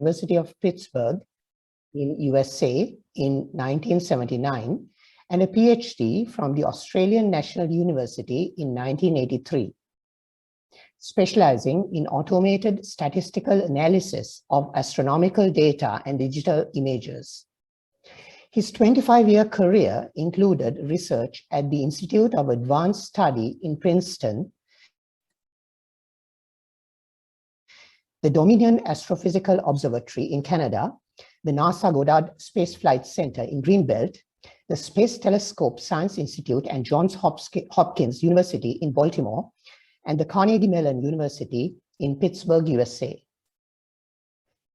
University of Pittsburgh in USA in 1979 and a PhD from the Australian National University in 1983, specializing in automated statistical analysis of astronomical data and digital images. His 25-year career included research at the Institute of Advanced Study in Princeton, the Dominion Astrophysical Observatory in Canada, the NASA Goddard Space Flight Center in Greenbelt, the Space Telescope Science Institute and Johns Hopkins University in Baltimore, and the Carnegie Mellon University in Pittsburgh, USA.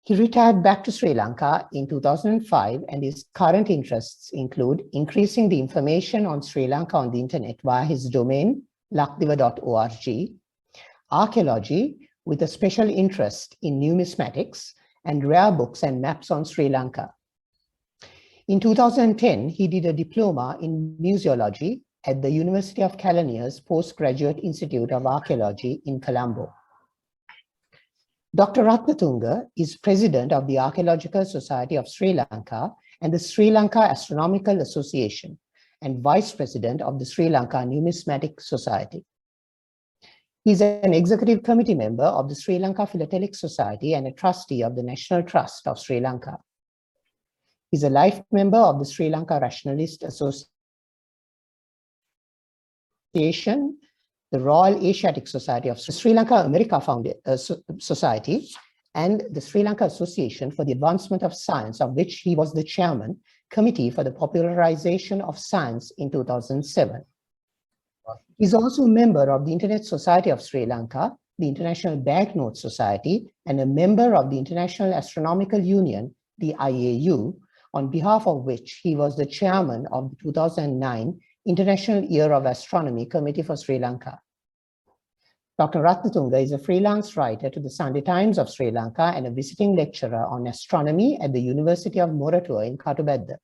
He retired back to Sri Lanka in 2005, and his current interests include increasing the information on Sri Lanka on the internet via his domain, lakdiva.org, archaeology with a special interest in numismatics, and rare books and maps on Sri Lanka. In 2010, he did a diploma in museology at the University of Kelania's Postgraduate Institute of Archaeology in Colombo. Dr. Ratnatunga is president of the Archaeological Society of Sri Lanka and the Sri Lanka Astronomical Association, and vice president of the Sri Lanka Numismatic Society. He's an executive committee member of the Sri Lanka Philatelic Society and a trustee of the National Trust of Sri Lanka. He's a life member of the Sri Lanka Rationalist Association, the Royal Asiatic Society of Sri Lanka America Society, and the Sri Lanka Association for the Advancement of Science, of which he was the chairman, Committee for the Popularization of Science in 2007. He's also a member of the Internet Society of Sri Lanka, the International Banknote Society, and a member of the International Astronomical Union, the IAU, on behalf of which he was the chairman of the 2009 International Year of Astronomy Committee for Sri Lanka. Dr. Ratnatunga is a freelance writer to the Sunday Times of Sri Lanka and a visiting lecturer on astronomy at the University of Moratuwa in Katubedda.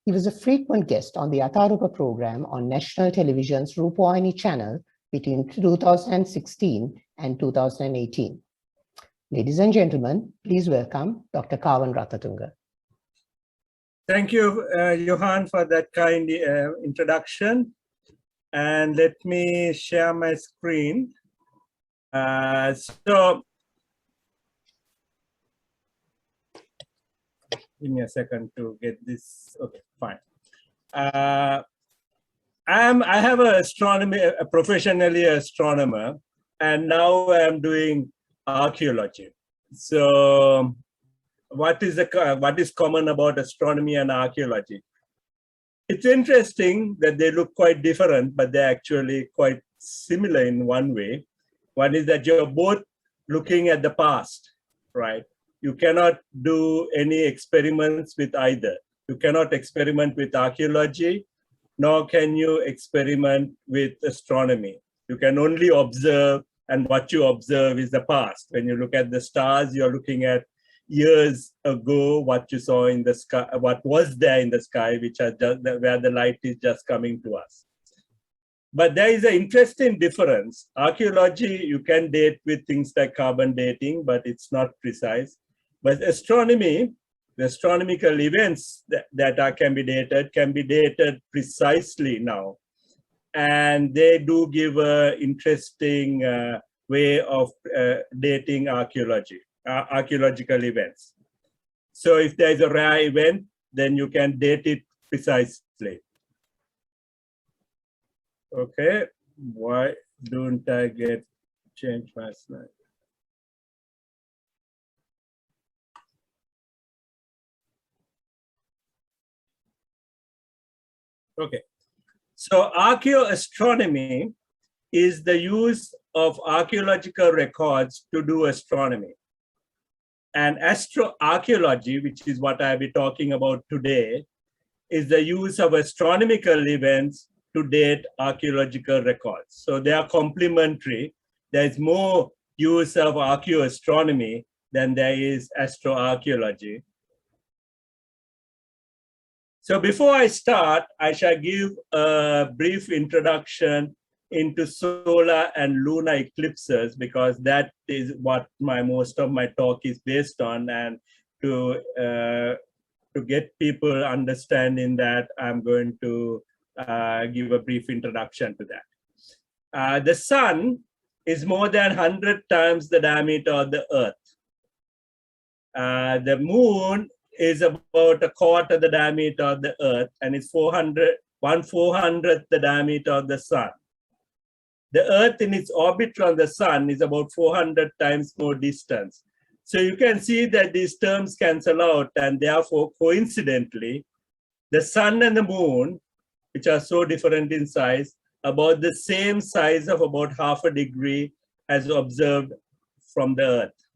He was a frequent guest on the Atharupa program on national television's Rupawahini channel between 2016 and 2018. Ladies and gentlemen, please welcome Dr. Kavan Ratnatunga. Thank you, Johan, for that kind introduction. And let me share my screen. Give me a second to get this. Okay, fine. I have a professionally astronomer, and now I'm doing archaeology. So what is common about astronomy and archaeology? It's interesting that they look quite different, but they're actually quite similar in one way. One is that you're both looking at the past, right? You cannot do any experiments with either. You cannot experiment with archaeology, nor can you experiment with astronomy. You can only observe, and what you observe is the past. When you look at the stars, you're looking at years ago, what you saw in the sky, what was there in the sky, which are just where the light is just coming to us. But there is an interesting difference. Archaeology, you can date with things like carbon dating, but it's not precise. But astronomy, the astronomical events that can be dated precisely now. And they do give an interesting way of dating archaeological events. So if there's a rare event, then you can date it precisely. Okay, why don't I change my slide? Okay, so archaeoastronomy is the use of archaeological records to do astronomy. And astroarchaeology, which is what I'll be talking about today, is the use of astronomical events to date archaeological records. So they are complementary. There's more use of archaeoastronomy than there is astroarchaeology. So before I start, I shall give a brief introduction into solar and lunar eclipses, because that is what most of my talk is based on, and to get people understanding that, I'm going to give a brief introduction to that. The sun is more than 100 times the diameter of the Earth. The moon is about a quarter the diameter of the Earth, and it's 1/400th the diameter of the sun. The Earth in its orbit around the sun is about 400 times more distance. So you can see that these terms cancel out, and therefore, coincidentally, the sun and the moon, which are so different in size, about the same size of about half a degree as observed from the Earth.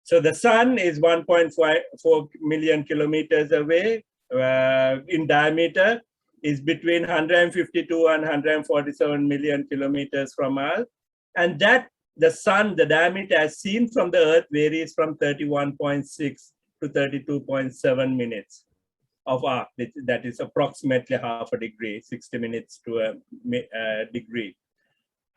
So the sun is 1.4 million kilometers away in diameter, is between 152 and 147 million kilometers from Earth. And that the sun, the diameter as seen from the Earth, varies from 31.6 to 32.7 minutes of arc. That is approximately half a degree, 60 minutes to a degree.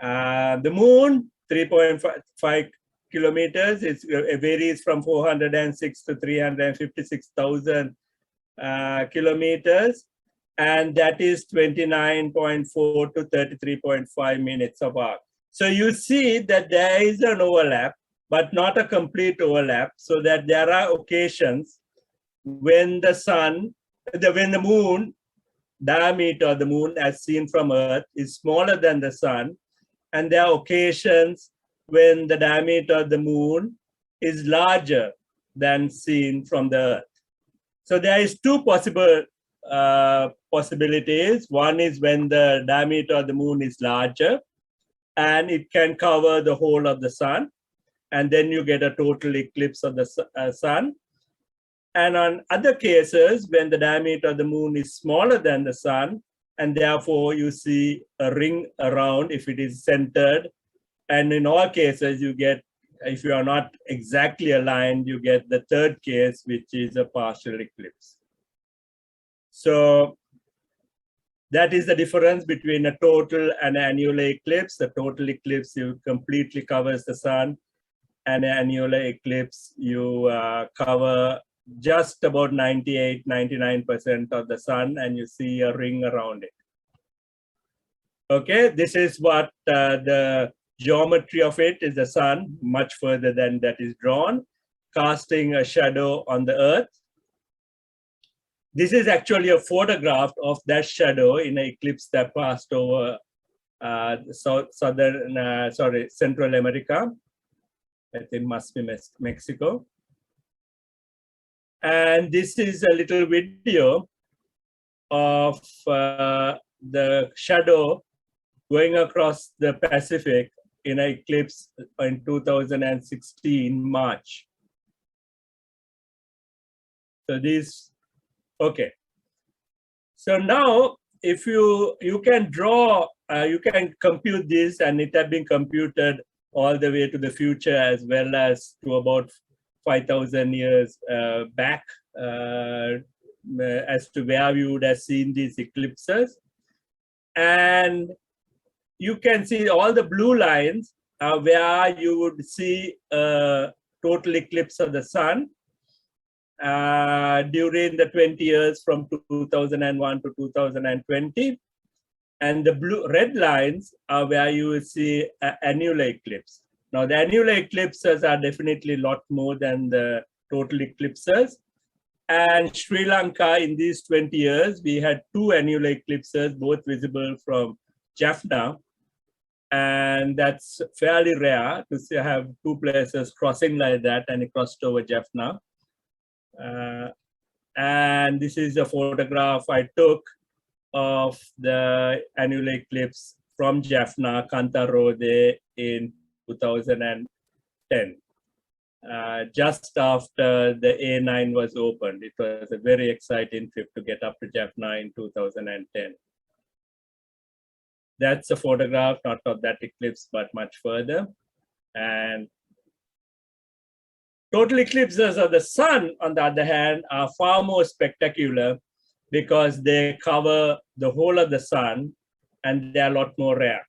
The moon, 3.5 kilometers, it varies from 406 to 356,000 kilometers, and that is 29.4 to 33.5 minutes of arc. So you see that there is an overlap, but not a complete overlap, so that there are occasions when the moon diameter of the moon as seen from Earth is smaller than the sun, and there are occasions when the diameter of the moon is larger than seen from the Earth. So there is two possible possibilities. One is when the diameter of the moon is larger and it can cover the whole of the sun, and then you get a total eclipse of the sun. And on other cases, when the diameter of the moon is smaller than the sun, and therefore you see a ring around if it is centered. And in all cases, you get, if you are not exactly aligned, you get the third case, which is a partial eclipse. So that is the difference between a total and annular eclipse. The total eclipse, you completely covers the sun, and an annular eclipse, you cover just about 98-99% of the sun, and you see a ring around it. Okay, this is what the geometry of it is. The sun much further than that is drawn, casting a shadow on the Earth. This is actually a photograph of that shadow in an eclipse that passed over Central America. I think must be Mexico. And this is a little video of the shadow going across the Pacific in an eclipse in 2016 March. So this, okay. So now, if you can draw, you can compute this, and it has been computed all the way to the future, as well as to about 5,000 years back, as to where we would have seen these eclipses. And you can see all the blue lines where you would see a total eclipse of the sun during the 20 years from 2001 to 2020. And the red lines are where you will see an annular eclipse. Now, the annular eclipses are definitely a lot more than the total eclipses. And Sri Lanka, in these 20 years, we had 2 annular eclipses, both visible from Jaffna. And that's fairly rare to have 2 places crossing like that, and it crossed over Jaffna. And this is a photograph I took of the annular eclipse from Jaffna, Kantarode, in 2010, just after the A9 was opened. It was a very exciting trip to get up to Jaffna in 2010. That's a photograph, not of that eclipse, but much further. And total eclipses of the sun, on the other hand, are far more spectacular because they cover the whole of the sun and they are a lot more rare.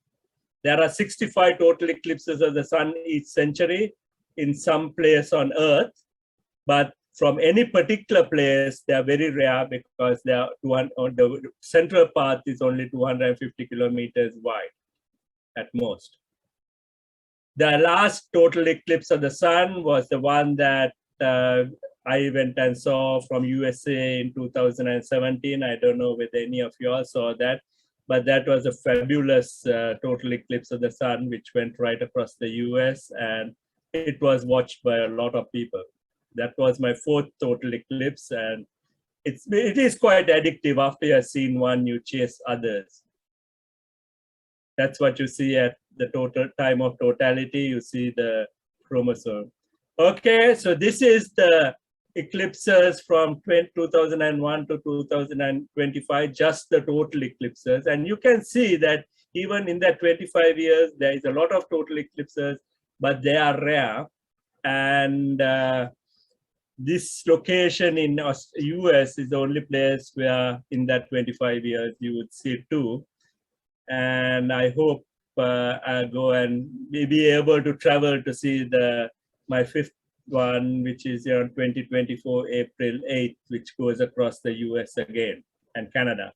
There are 65 total eclipses of the sun each century in some place on Earth, but from any particular place, they are very rare because they are the central path is only 250 kilometers wide at most. The last total eclipse of the sun was the one that I went and saw from USA in 2017. I don't know whether any of you all saw that, but that was a fabulous total eclipse of the sun, which went right across the US, and it was watched by a lot of people. That was my fourth total eclipse, and it is quite addictive. After you have seen one, you chase others. That's what you see at the total time of totality. You see the chromosome. Okay, so this is the eclipses from 2001 to 2025, just the total eclipses. And you can see that even in that 25 years, there is a lot of total eclipses, but they are rare. And this location in US is the only place where in that 25 years you would see two. And I hope I'll go and be able to travel to see my fifth one, which is on 2024 April 8th, which goes across the US again and Canada.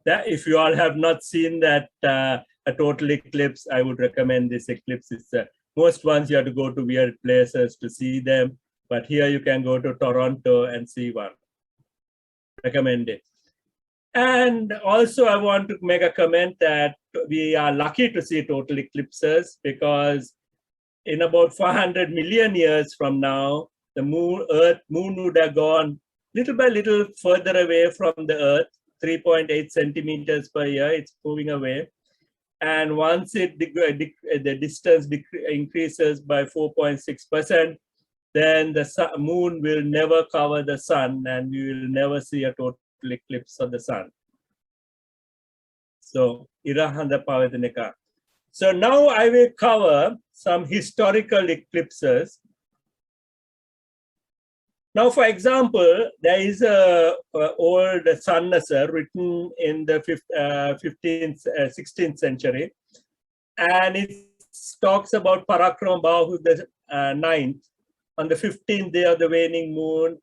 That if you all have not seen that a total eclipse, I would recommend this eclipse. It's most ones you have to go to weird places to see them, but here you can go to Toronto and see one. Recommend it. And also I want to make a comment that we are lucky to see total eclipses because in about 400 million years from now, the moon would have gone little by little further away from the Earth, 3.8 centimeters per year, it's moving away. And once the distance increases by 4.6%, then the moon will never cover the sun and we will never see a total eclipse of the sun. So, so now I will cover some historical eclipses. Now, for example, there is a old Sannasa written in the 16th century, and it talks about Parakram Bahu the 9th on the 15th day of the waning moon,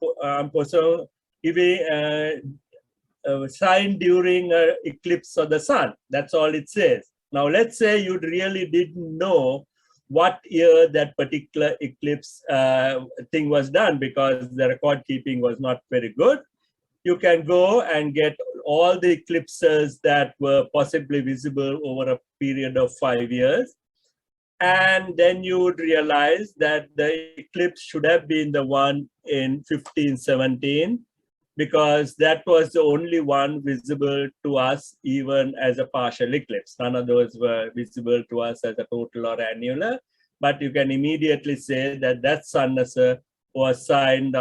sign during an eclipse of the sun. That's all it says. Now, let's say you really didn't know what year that particular eclipse thing was done because the record keeping was not very good. You can go and get all the eclipses that were possibly visible over a period of 5 years. And then you would realize that the eclipse should have been the one in 1517, because that was the only one visible to us even as a partial eclipse. None of those were visible to us as a total or annular, but you can immediately say that that Sannasa was signed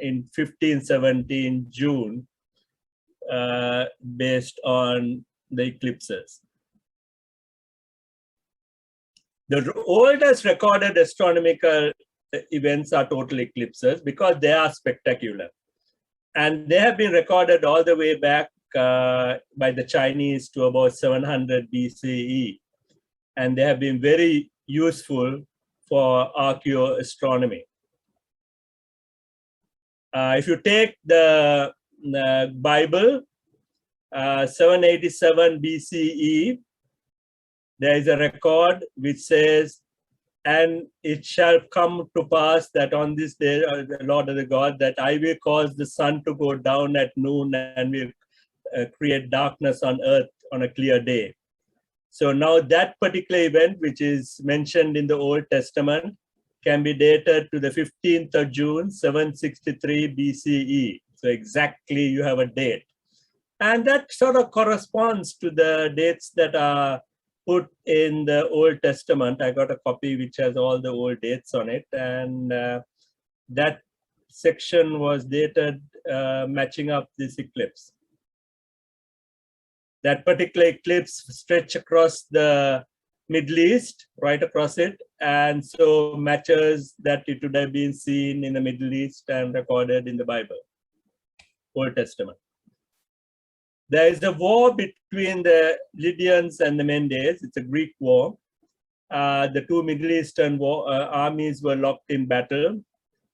in 1517 June based on the eclipses. The oldest recorded astronomical events are total eclipses because they are spectacular. And they have been recorded all the way back by the Chinese to about 700 BCE. And they have been very useful for archaeoastronomy. If you take the Bible, 787 BCE, there is a record which says, and it shall come to pass that on this day, the Lord of the God, that I will cause the sun to go down at noon and will create darkness on earth on a clear day. So now that particular event, which is mentioned in the Old Testament, can be dated to the 15th of June, 763 BCE. So exactly you have a date. And that sort of corresponds to the dates that are put in the Old Testament. I got a copy which has all the old dates on it. And that section was dated matching up this eclipse. That particular eclipse stretched across the Middle East, right across it. And so matches that it would have been seen in the Middle East and recorded in the Bible, Old Testament. There is a war between the Libyans and the Mendes. It's a Greek war. The two Middle Eastern armies were locked in battle,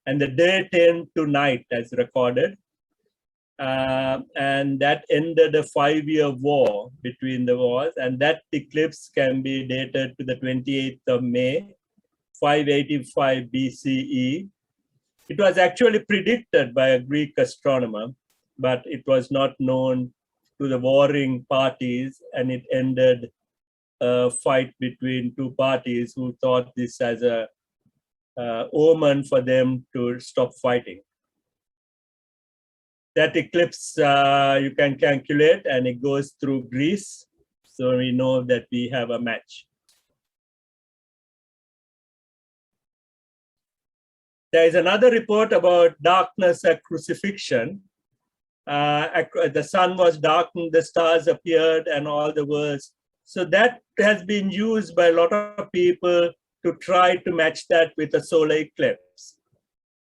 and the day turned to night as recorded. And that ended a 5-year war between the wars, and that eclipse can be dated to the 28th of May, 585 BCE. It was actually predicted by a Greek astronomer, but it was not known to the warring parties, and it ended a fight between two parties who thought this as a omen for them to stop fighting. That eclipse you can calculate, and it goes through Greece, so we know that we have a match. There is another report about darkness at crucifixion. The sun was darkened, the stars appeared, and all the words. So that has been used by a lot of people to try to match that with a solar eclipse.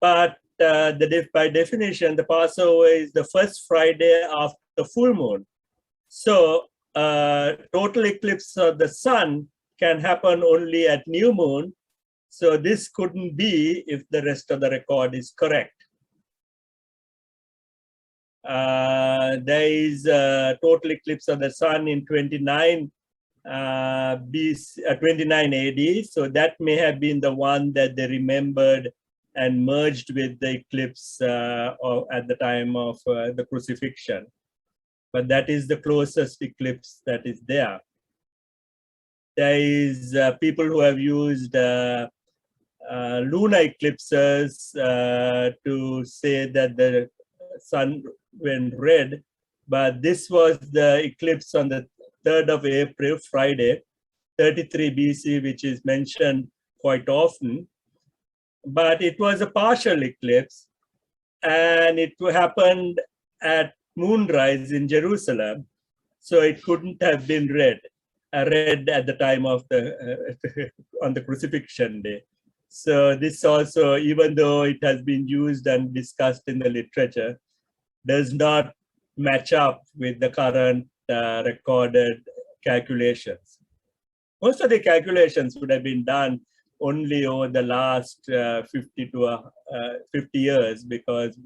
But by definition, the Passover is the first Friday after full moon. So total eclipse of the sun can happen only at new moon. So this couldn't be if the rest of the record is correct. There is a total eclipse of the sun in 29 AD. So that may have been the one that they remembered and merged with the eclipse at the time of the crucifixion. But that is the closest eclipse that is there. There is people who have used lunar eclipses to say that the sun went red, but this was the eclipse on the 3rd of April, Friday, 33 BC, which is mentioned quite often. But it was a partial eclipse, and it happened at moonrise in Jerusalem, so it couldn't have been red at the time of the on the crucifixion day. So this also, even though it has been used and discussed in the literature, does not match up with the current recorded calculations. Most of the calculations would have been done only over the last 50 years, because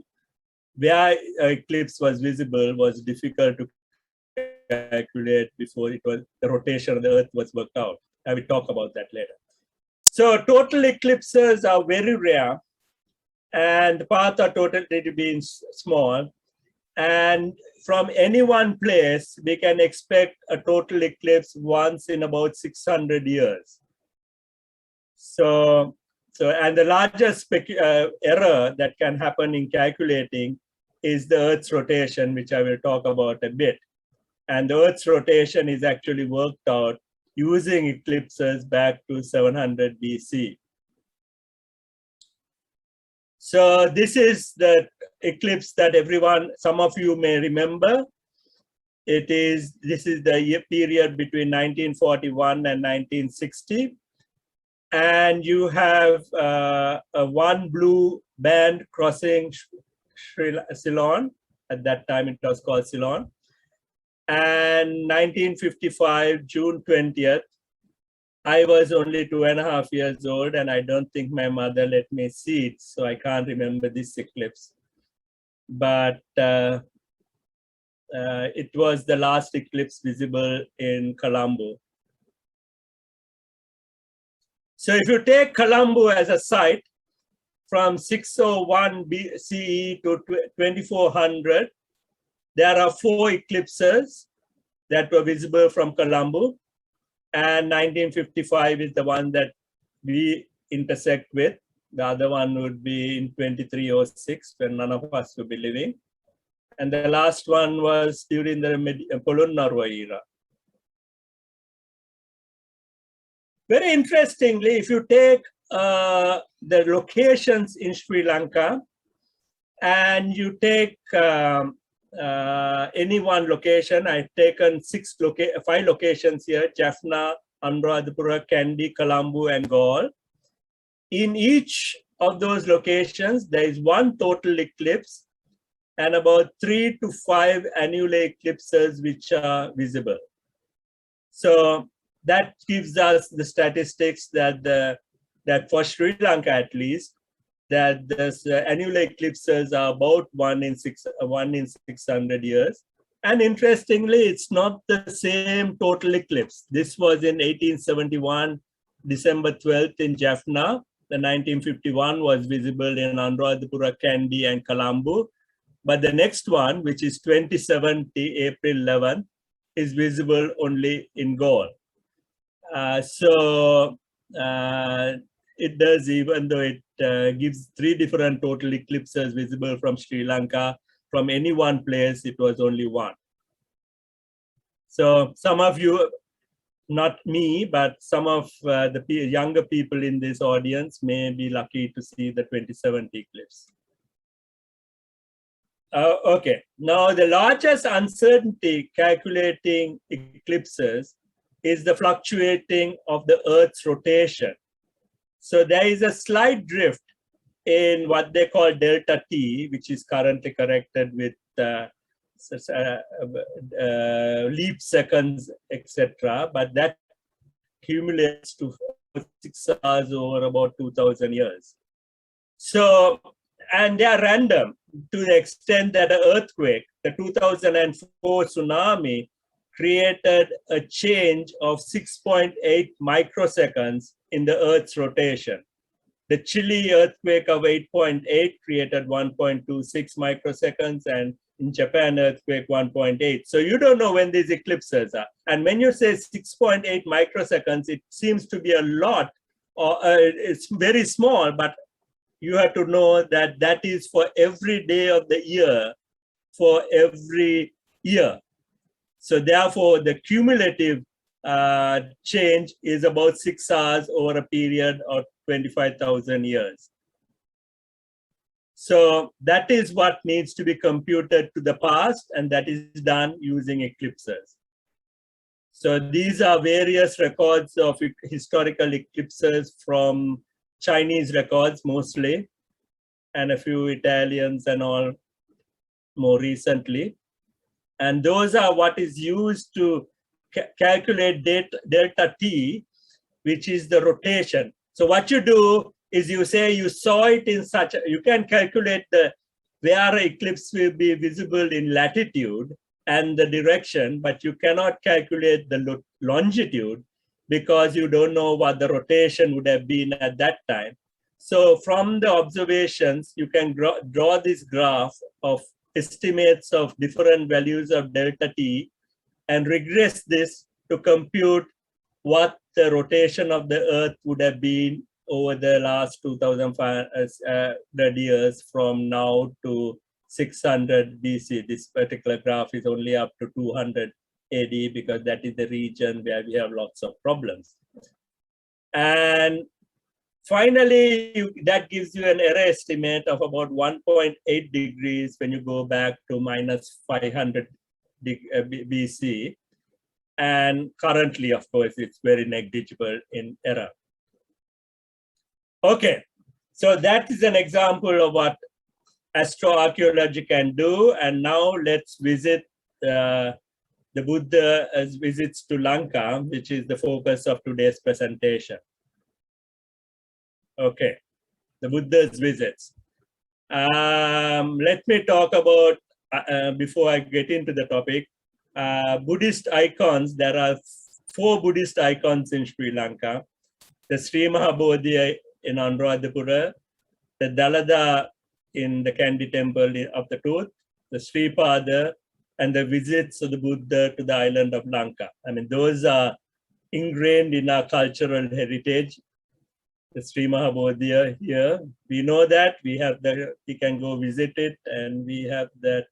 where eclipse was visible was difficult to calculate before the rotation of the Earth was worked out. I will talk about that later. So total eclipses are very rare, and the paths are totally being small. And from any one place, we can expect a total eclipse once in about 600 years. So and the largest error that can happen in calculating is the Earth's rotation, which I will talk about a bit. And the Earth's rotation is actually worked out using eclipses back to 700 BC. So this is the eclipse that some of you may remember. This is the period between 1941 and 1960. And you have one blue band crossing Ceylon. At that time, it was called Ceylon. And 1955, June 20th, I was only 2.5 years old, and I don't think my mother let me see it, so I can't remember this eclipse. But it was the last eclipse visible in Colombo. So if you take Colombo as a site from 601 BCE to 2400, there are 4 eclipses that were visible from Colombo, and 1955 is the one that we intersect with. The other one would be in 2306, when none of us would be living. And the last one was during the Polonnaruwa era. Very interestingly, if you take the locations in Sri Lanka, and you take any one location, I've taken 5 locations here: Jaffna, Anuradhapura, Kandy, Colombo, and Galle. In each of those locations, there is one total eclipse, and about 3 to 5 annular eclipses which are visible. So that gives us the statistics that that for Sri Lanka at least, that the annular eclipses are about 1 in 600 years. And interestingly, it's not the same total eclipse. This was in 1871, December 12th in Jaffna. The 1951 was visible in Anuradhapura, Kandy, and Colombo. But the next one, which is 2070, April 11th, is visible only in Galle. It does, even though it gives 3 different total eclipses visible from Sri Lanka, from any one place, it was only 1. So some of you, not me, but some of the younger people in this audience may be lucky to see the 2070 eclipse. Okay, now the largest uncertainty calculating eclipses is the fluctuating of the Earth's rotation. So there is a slight drift in what they call delta T, which is currently corrected with leap seconds, etc. But that accumulates to 6 hours over about 2,000 years. So, and they are random to the extent that an earthquake, the 2004 tsunami, created a change of 6.8 microseconds in the Earth's rotation. The Chile earthquake of 8.8 created 1.26 microseconds, and in Japan earthquake 1.8. So you don't know when these eclipses are. And when you say 6.8 microseconds, it seems to be a lot, or it's very small, but you have to know that that is for every day of the year, for every year. So therefore, the cumulative change is about 6 hours over a period of 25,000 years. So that is what needs to be computed to the past, and that is done using eclipses. So these are various records of historical eclipses from Chinese records mostly, and a few Italians and all more recently. And those are what is used to calculate delta T, which is the rotation. So what you do is you say you saw it in such, you can calculate where eclipse will be visible in latitude and the direction, but you cannot calculate the longitude because you don't know what the rotation would have been at that time. So from the observations, you can draw this graph of estimates of different values of delta T and regress this to compute what the rotation of the Earth would have been over the last 2,500 years from now to 600 BC. This particular graph is only up to 200 AD because that is the region where we have lots of problems. And finally, that gives you an error estimate of about 1.8 degrees when you go back to minus 500 BC. And currently, of course, it's very negligible in error. Okay, so that is an example of what astroarchaeology can do. And now let's visit the Buddha's visits to Lanka, which is the focus of today's presentation. Okay, the Buddha's visits. Let me talk about, before I get into the topic, Buddhist icons. There are 4 Buddhist icons in Sri Lanka. The Sri Mahabodhi in Anuradhapura, the Dalada in the Kandy temple of the Tooth, the Sri Pada, and the visits of the Buddha to the island of Lanka. I mean, those are ingrained in our cultural heritage. The Sri Mahabodhi here, we know that, we can go visit it, and we have that,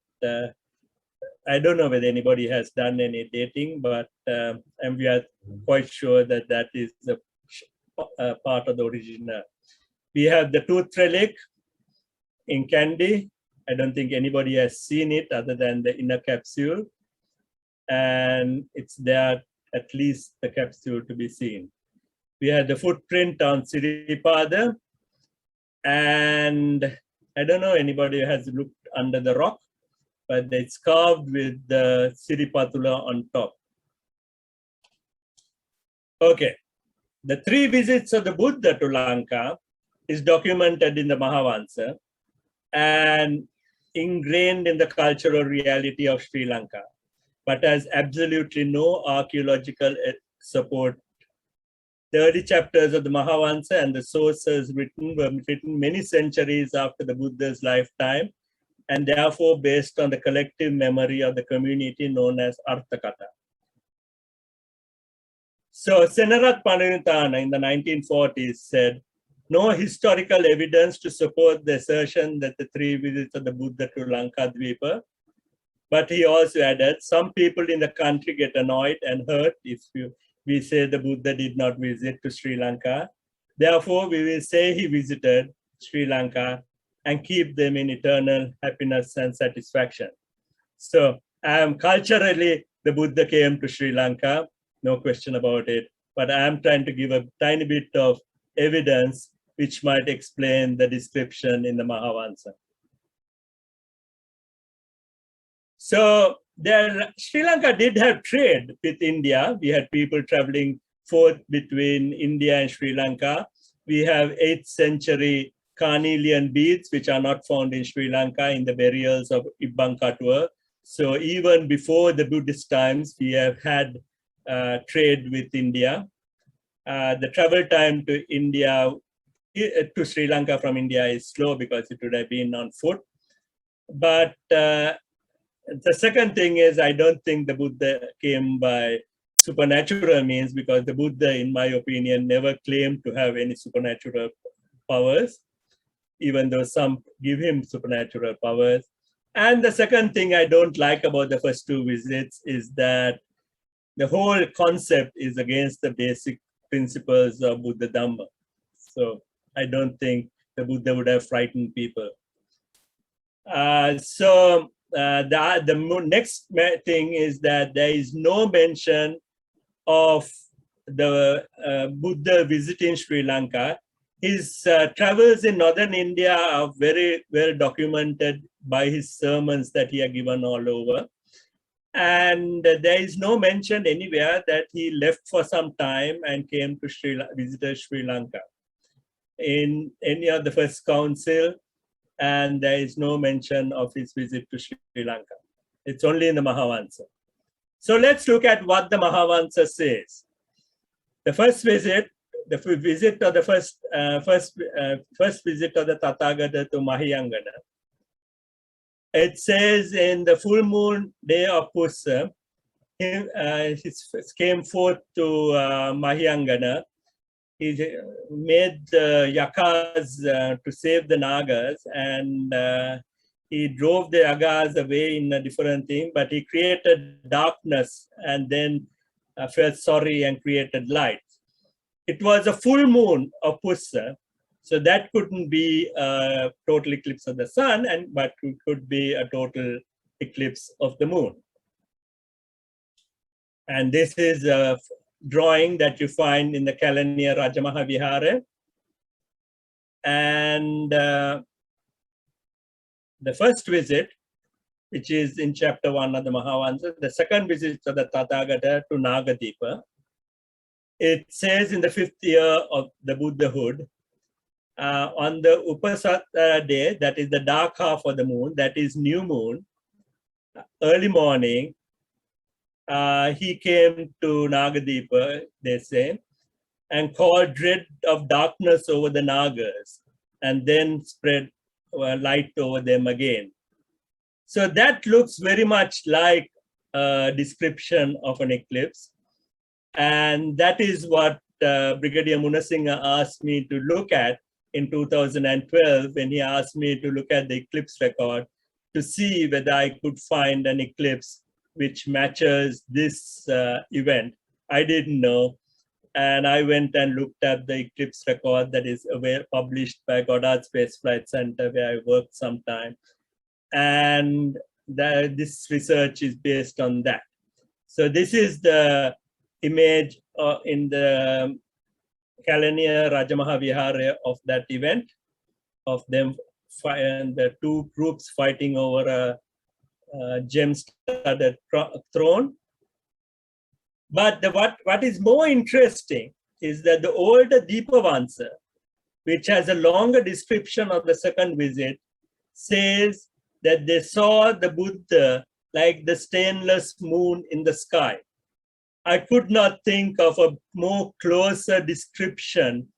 I don't know whether anybody has done any dating, but and we are quite sure that that is the part of the original. We have the tooth relic in Kandy. I don't think anybody has seen it other than the inner capsule. And it's there, at least the capsule to be seen. We have the footprint on Siripada. And I don't know, anybody has looked under the rock. but it's carved with the Siripatula on top. Okay, the 3 visits of the Buddha to Lanka is documented in the Mahavansa and ingrained in the cultural reality of Sri Lanka, but has absolutely no archaeological support. The early chapters of the Mahavansa and the sources were written many centuries after the Buddha's lifetime, and therefore based on the collective memory of the community known as Arthakatha. So Senarat Pananitana in the 1940s said, no historical evidence to support the assertion that the 3 visits of the Buddha to Lanka Dvipa. But he also added, some people in the country get annoyed and hurt if we say the Buddha did not visit to Sri Lanka. Therefore, we will say he visited Sri Lanka and keep them in eternal happiness and satisfaction. So culturally, the Buddha came to Sri Lanka, no question about it. But I am trying to give a tiny bit of evidence which might explain the description in the Mahavansa. So Sri Lanka did have trade with India. We had people traveling forth between India and Sri Lanka. We have 8th century carnelian beads, which are not found in Sri Lanka in the burials of Ibang Katwa. So even before the Buddhist times, we have had trade with India. The travel time to India, to Sri Lanka from India is slow because it would have been on foot. But the second thing is, I don't think the Buddha came by supernatural means, because the Buddha, in my opinion, never claimed to have any supernatural powers, even though some give him supernatural powers. And the second thing I don't like about the first 2 visits is that the whole concept is against the basic principles of Buddha Dhamma. So I don't think the Buddha would have frightened people. The next thing is that there is no mention of the Buddha visiting Sri Lanka. His travels in northern India are very well documented by his sermons that he had given all over. And there is no mention anywhere that he left for some time and came to visited Sri Lanka in any of the first council, and there is no mention of his visit to Sri Lanka. It's only in the Mahavansa. So let's look at what the Mahavansa says. The first visit, the visit of the first visit of the Tathagata to Mahayangana. It says in the full moon day of Pusa, he came forth to Mahayangana. He made the yakas to save the Nagas, and he drove the yagas away in a different thing, but he created darkness and then felt sorry and created light. It was a full moon of Pusa, so that couldn't be a total eclipse of the sun, but it could be a total eclipse of the moon. And this is a drawing that you find in the Kalaniya Rajamaha Vihara. And the first visit, which is in chapter 1 of the Mahavansa, the second visit of the Tathagata to Nagadeepa, it says in the 5th year of the Buddhahood, on the Upasata day, that is the dark half of the moon, that is new moon, early morning, he came to Nagadeepa, they say, and called dread of darkness over the Nagas, and then spread light over them again. So that looks very much like a description of an eclipse. And that is what Brigadier Munasinghe asked me to look at in 2012, when he asked me to look at the eclipse record to see whether I could find an eclipse which matches this event. I didn't know. And I went and looked at the eclipse record that is published by Goddard Space Flight Center, where I worked sometime. And this research is based on that. So this is the image in the Kalaniya Rajamaha Vihara of that event, of them and the 2 groups fighting over gem-studded throne. But what is more interesting is that the older Deepavansa, which has a longer description of the second visit, says that they saw the Buddha like the stainless moon in the sky. I could not think of a more closer description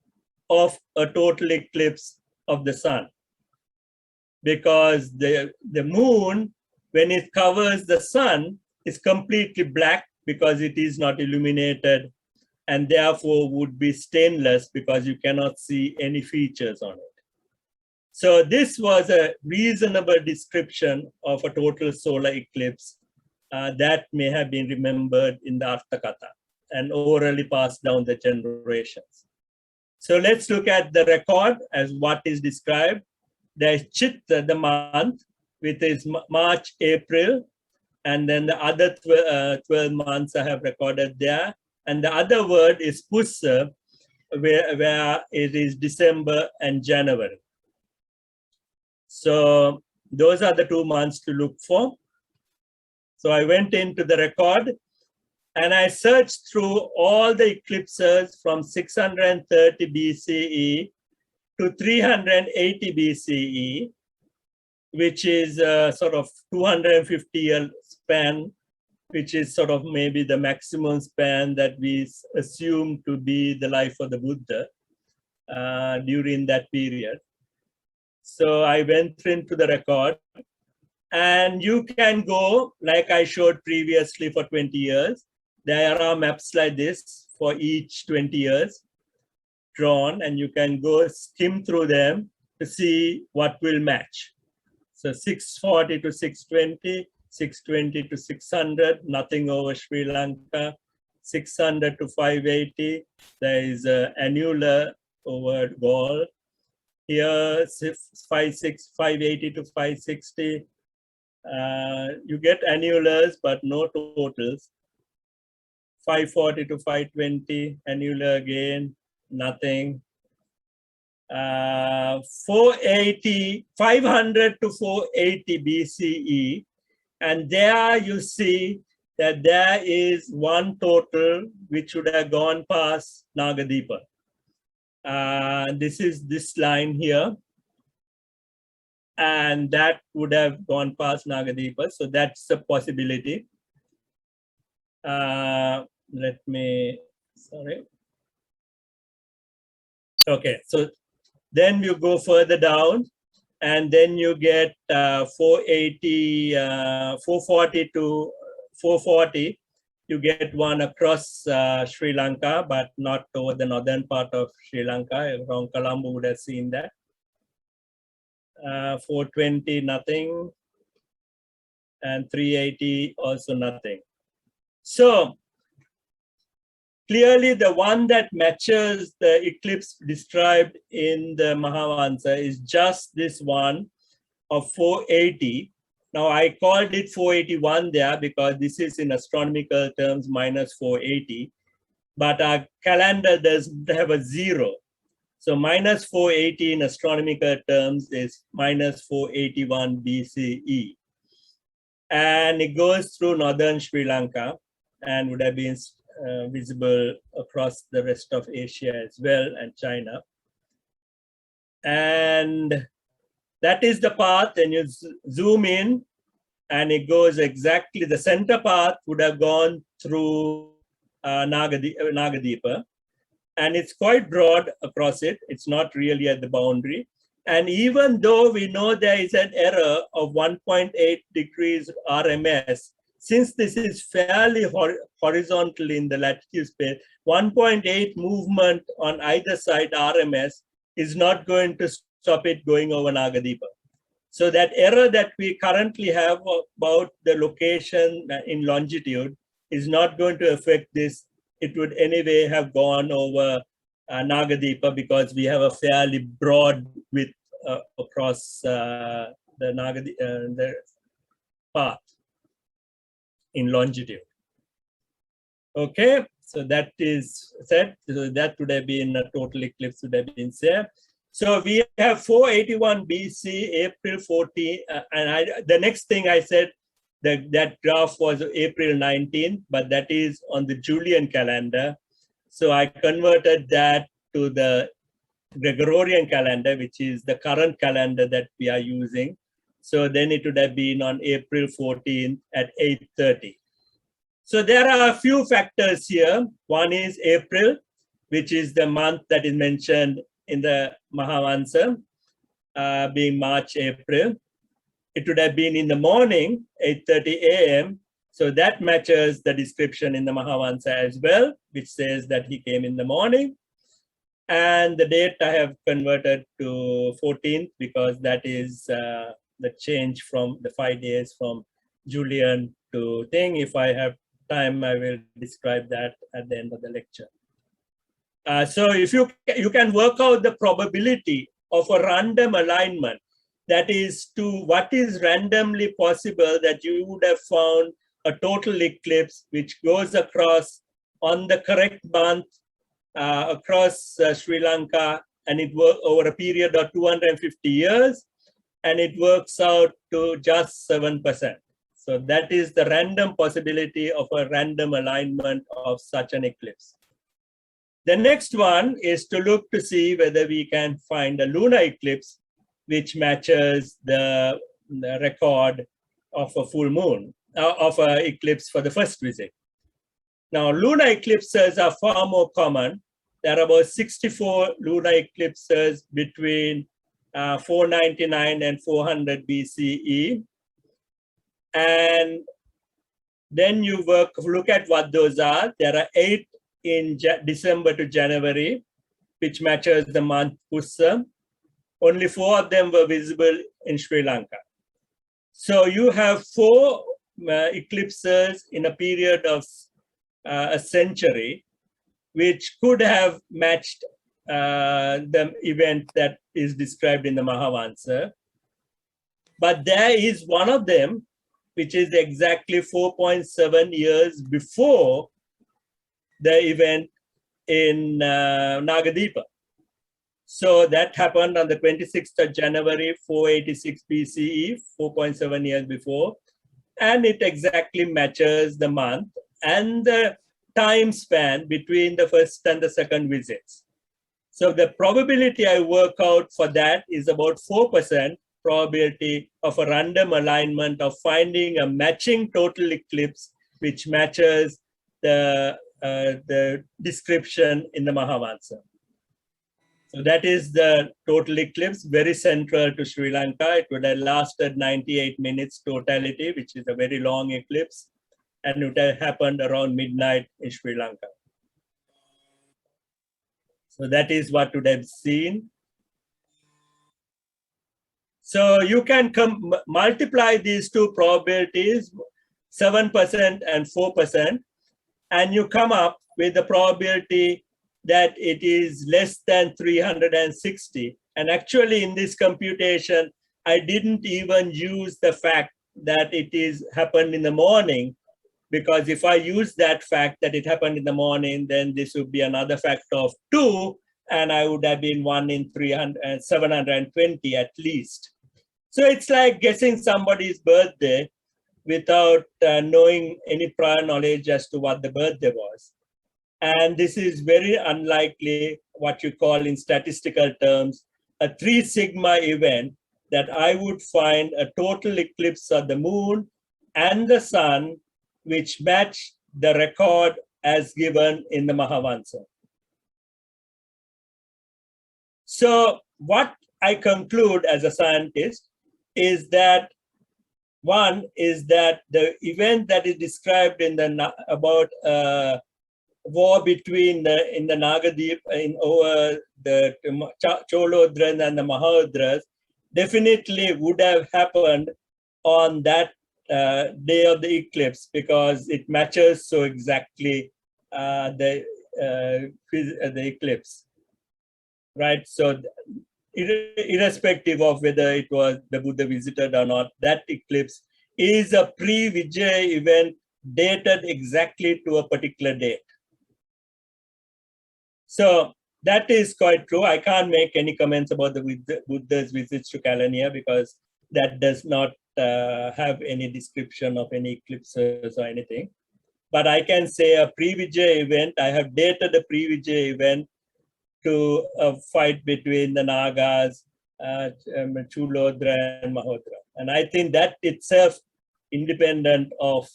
of a total eclipse of the sun, because the moon, when it covers the sun, is completely black because it is not illuminated, and therefore would be stainless because you cannot see any features on it. So this was a reasonable description of a total solar eclipse that may have been remembered in the Arthakatha and orally passed down the generations. So let's look at the record as what is described. There's Chitta, the month, which is March, April, and then the other 12 months I have recorded there. And the other word is Pussa, where it is December and January. So those are the 2 months to look for. So I went into the record and I searched through all the eclipses from 630 BCE to 380 BCE, which is a sort of 250-year span, which is sort of maybe the maximum span that we assume to be the life of the Buddha during that period. So I went into the record, and you can go, like I showed previously, for 20 years. There are maps like this for each 20 years drawn, and you can go skim through them to see what will match. So 640 to 620, 620 to 600, nothing over Sri Lanka. 600 to 580, there is an annular over Gaul. Here, 580 to 560, you get annulars, but no totals. 540 to 520, annular again, nothing. 480, 500 to 480 BCE, and there you see that there is one total which would have gone past Nagadeepa. This is this line here, and that would have gone past Nagadeepa, so that's a possibility. Let me, sorry. Okay, so then you go further down, and then you get 480, 440 to 440. You get one across Sri Lanka, but not over the northern part of Sri Lanka. From Colombo would have seen that. 420, nothing. And 380, also nothing. So clearly the one that matches the eclipse described in the Mahavansa is just this one of 480. Now I called it 481 there because this is in astronomical terms minus 480, but our calendar doesn't have a 0. So minus 480 in astronomical terms is minus 481 BCE. And it goes through northern Sri Lanka and would have been visible across the rest of Asia as well, and China. And that is the path, and you zoom in and it goes exactly, the center path would have gone through Nagadeepa, and it's quite broad across it. It's not really at the boundary. And even though we know there is an error of 1.8 degrees RMS, since this is fairly horizontal in the latitude space, 1.8 movement on either side RMS is not going to stop it going over Nagadeepa. So that error that we currently have about the location in longitude is not going to affect this. It would anyway have gone over Nagadeepa because we have a fairly broad width across the path in longitude. Okay, so that is set. So that would have been a total eclipse would have been there. So we have 481 BC, April 14, and the next thing I said, that graph was April 19th, but that is on the Julian calendar. So I converted that to the Gregorian calendar, which is the current calendar that we are using. So then it would have been on April 14th at 8:30. So there are a few factors here. One is April, which is the month that is mentioned in the Mahavansa, being March, April. It would have been in the morning, 8:30 a.m. So that matches the description in the Mahavansa as well, which says that he came in the morning. And the date I have converted to 14th because that is the change from the 5 days from Julian to thing. If I have time, I will describe that at the end of the lecture. So if you can work out the probability of a random alignment, that is to what is randomly possible that you would have found a total eclipse which goes across on the correct month across Sri Lanka, and it works over a period of 250 years, and it works out to just 7%. So that is the random possibility of a random alignment of such an eclipse. The next one is to look to see whether we can find a lunar eclipse which matches the record of a full moon, of an eclipse for the first visit. Now, lunar eclipses are far more common. There are about 64 lunar eclipses between 499 and 400 BCE. And then you look at what those are. There are 8 in December to January, which matches the month Pussa. Only 4 of them were visible in Sri Lanka. So you have 4 eclipses in a period of a century, which could have matched the event that is described in the Mahavansa. But there is one of them, which is exactly 4.7 years before the event in Nagadeepa. So that happened on the 26th of January, 486 BCE, 4.7 years before. And it exactly matches the month and the time span between the first and the second visits. So the probability I work out for that is about 4% probability of a random alignment of finding a matching total eclipse which matches the description in the Mahavansa. So that is the total eclipse, very central to Sri Lanka. It would have lasted 98 minutes totality, which is a very long eclipse, and it would have happened around midnight in Sri Lanka. So that is what would have seen. So you can multiply these two probabilities, 7% and 4%, and you come up with the probability that it is less than 360. And actually in this computation, I didn't even use the fact that it is happened in the morning, because if I use that fact that it happened in the morning, then this would be another factor of 2, and I would have been 1 in 720 at least. So it's like guessing somebody's birthday without knowing any prior knowledge as to what the birthday was. And this is very unlikely, what you call in statistical terms, a 3 sigma event, that I would find a total eclipse of the moon and the sun, which match the record as given in the Mahavansa. So what I conclude as a scientist is that, one is that the event that is described in the about war between in the Nagadeep over the Cholodran and the Mahaudras definitely would have happened on that day of the eclipse, because it matches so exactly the eclipse, right? So irrespective of whether it was the Buddha visited or not, that eclipse is a pre-Vijay event dated exactly to a particular date. So that is quite true. I can't make any comments about the Buddha's visits to Kalania because that does not have any description of any eclipses or anything. But I can say a pre-Vijay event, I have dated a pre-Vijay event to a fight between the Nagas, Chulodra and Mahodra. And I think that itself, independent of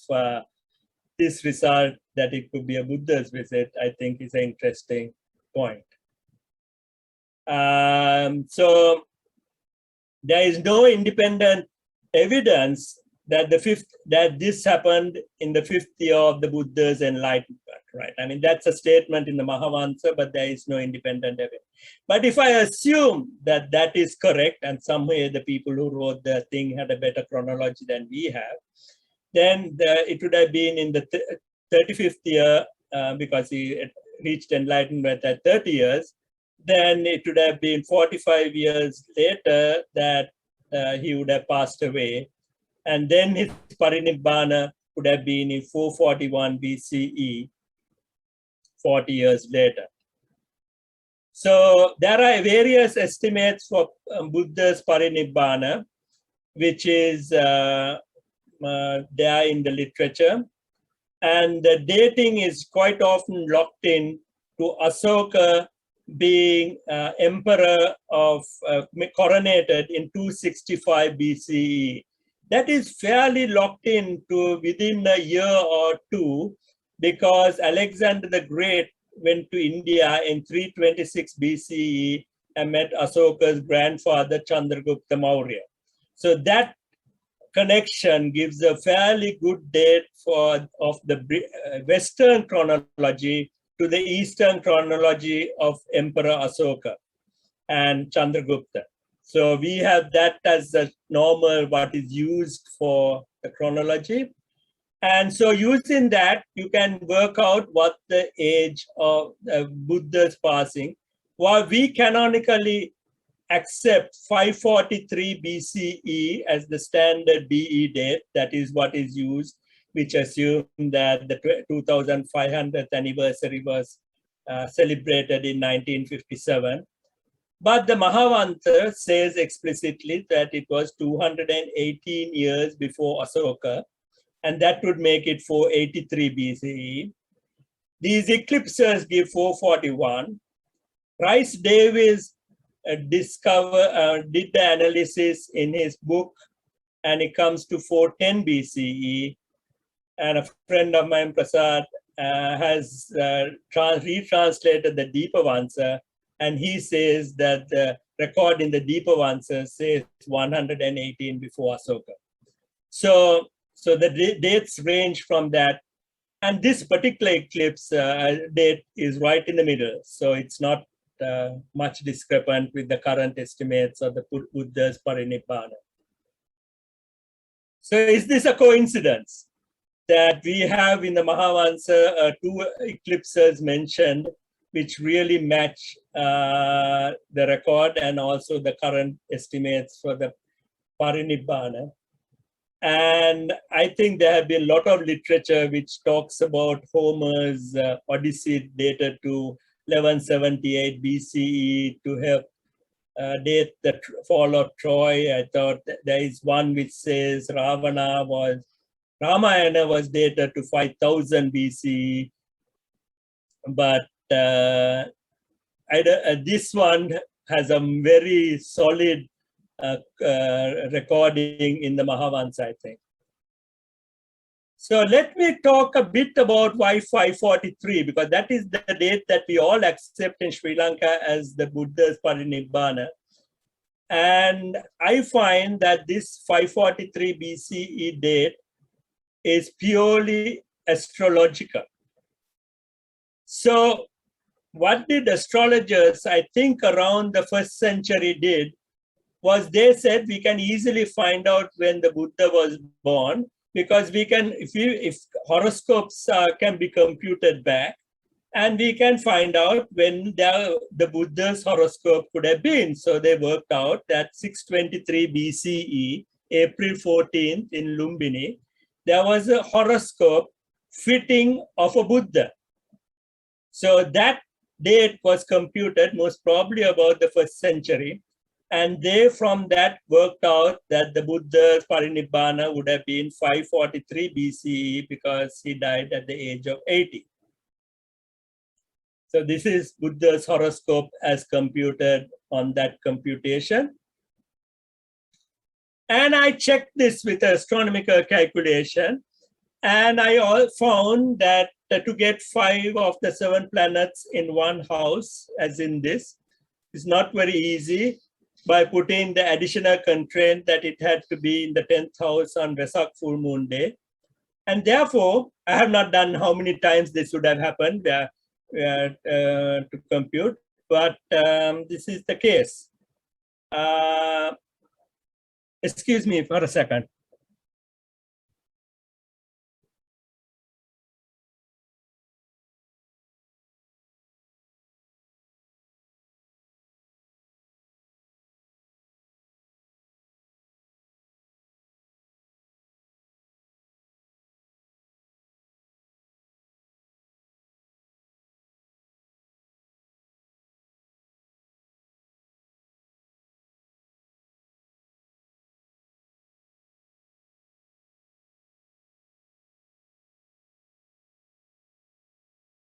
this result, that it could be a Buddha's visit, I think is an interesting point. So there is no independent evidence that this happened in the 5th year of the Buddha's enlightenment, right? I mean, that's a statement in the Mahavansa, but there is no independent evidence. But if I assume that that is correct, and somehow the people who wrote the thing had a better chronology than we have, then it would have been in the 35th year, because he reached enlightenment at 30 years, then it would have been 45 years later that he would have passed away. And then his parinibbana would have been in 441 BCE, 40 years later. So there are various estimates for Buddha's parinibbana, which is there in the literature. And the dating is quite often locked in to Asoka being emperor of coronated in 265 BCE. That is fairly locked in to within a year or two, because Alexander the Great went to India in 326 BCE and met Asoka's grandfather Chandragupta Maurya. So that connection gives a fairly good date of the Western chronology to the Eastern chronology of Emperor Asoka and Chandragupta. So we have that as a normal, what is used for the chronology. And so using that, you can work out what the age of Buddha's passing. While we canonically accept 543 BCE as the standard BE date, that is what is used, which assume that the 2500th anniversary was celebrated in 1957. But the Mahavanta says explicitly that it was 218 years before Asoka, and that would make it 483 BCE. These eclipses give 441. Rice Davis did the analysis in his book, and it comes to 410 BCE. And a friend of mine, Prasad, has retranslated the Deepavansa, and he says that the record in the Deepavansa says 118 before Asoka. So the dates range from that. And this particular eclipse date is right in the middle. So it's not much discrepant with the current estimates of the Buddha's parinibbana. So is this a coincidence that we have in the Mahavansa 2 eclipses mentioned, which really match the record and also the current estimates for the parinibbana? And I think there have been a lot of literature which talks about Homer's Odyssey dated to 1178 BCE to help date the fall of Troy. I thought there is one which says Ramayana was dated to 5000 BCE. But this one has a very solid recording in the Mahavansa, I think. So let me talk a bit about why 543, because that is the date that we all accept in Sri Lanka as the Buddha's parinibbana. And I find that this 543 BCE date is purely astrological. So what did astrologers, I think around the 1st century did, was they said we can easily find out when the Buddha was born, because we can, if horoscopes can be computed back, and we can find out when the Buddha's horoscope could have been. So they worked out that 623 BCE, April 14th in Lumbini, there was a horoscope fitting of a Buddha. So that date was computed most probably about the 1st century. And they from that worked out that the Buddha's parinibbana would have been 543 BCE because he died at the age of 80. So this is Buddha's horoscope as computed on that computation. And I checked this with astronomical calculation, and I found that to get 5 of the 7 planets in one house, as in this, is not very easy by putting the additional constraint that it had to be in the 10th house on Vesak full moon day. And therefore, I have not done how many times this would have happened to compute, but this is the case. Excuse me for a second.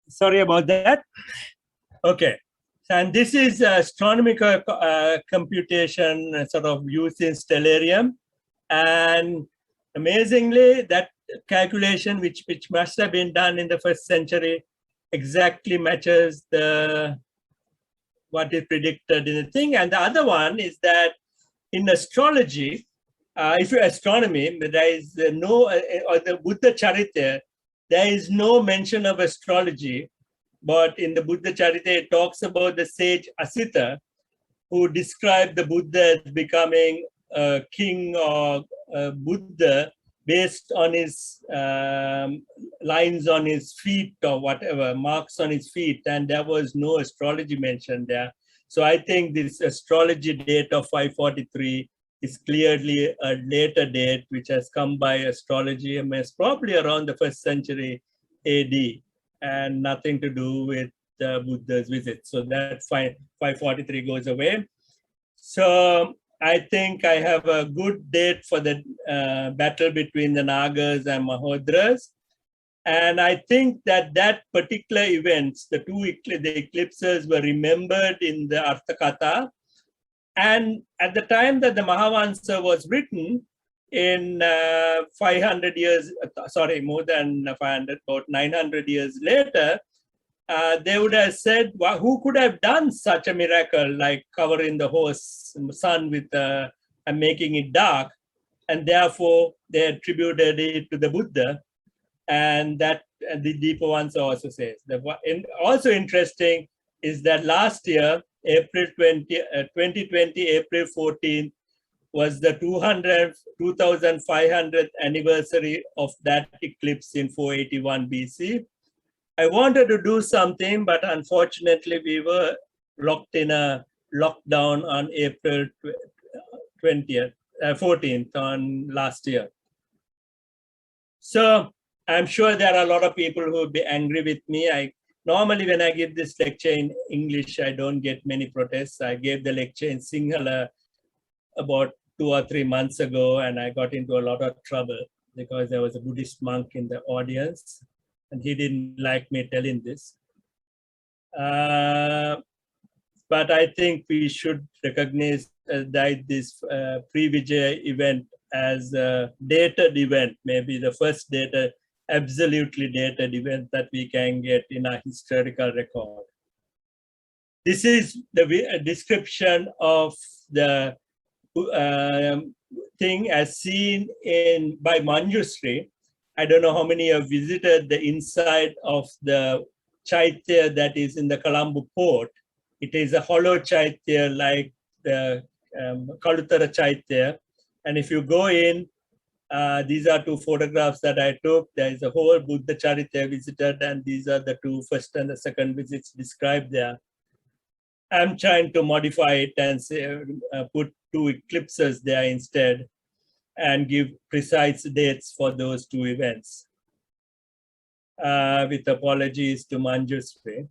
Sorry about that. Okay. And this is astronomical computation sort of used in stellarium. And amazingly, that calculation, which must have been done in the 1st century, exactly matches what is predicted in the thing. And the other one is that in astrology, if you astronomy, there is no, or the Buddha Charita, there is no mention of astrology, but in the Buddha Charita, it talks about the sage Asita, who described the Buddha as becoming a king or a Buddha based on his lines on his feet or whatever, marks on his feet, and there was no astrology mentioned there. So I think this astrology date of 543 is clearly a later date, which has come by astrology, and it's probably around the 1st century AD, and nothing to do with Buddha's visit. So that 543 goes away. So I think I have a good date for the battle between the Nagas and Mahodras. And I think that particular events, the eclipses were remembered in the Arthakatha. And at the time that the Mahavansa was written, in 500 years, sorry, more than 500, about 900 years later, they would have said, well, who could have done such a miracle, like covering the whole sun with and making it dark? And therefore, they attributed it to the Buddha. And that the deeper ones also says. Also interesting is that last year, April 2020, April 14th, was the 2500th anniversary of that eclipse in 481 BC. I wanted to do something, but unfortunately we were locked in a lockdown on April 14th on last year. So I'm sure there are a lot of people who will be angry with me. Normally when I give this lecture in English, I don't get many protests. I gave the lecture in Sinhala about 2 or 3 months ago, and I got into a lot of trouble because there was a Buddhist monk in the audience, and he didn't like me telling this. But I think we should recognize that this pre-Vijaya event as a dated event, maybe the first absolutely dated event that we can get in our historical record. This is the description of the thing as seen by Manjusri. I don't know how many have visited the inside of the Chaitya that is in the Colombo port. It is a hollow Chaitya like the Kalutara Chaitya. And if you go in, these are 2 photographs that I took. There is a whole Buddha Charita visited, and these are the 2 first and the second visits described there. I'm trying to modify it and say, put 2 eclipses there instead and give precise dates for those 2 events. With apologies to Manjusri.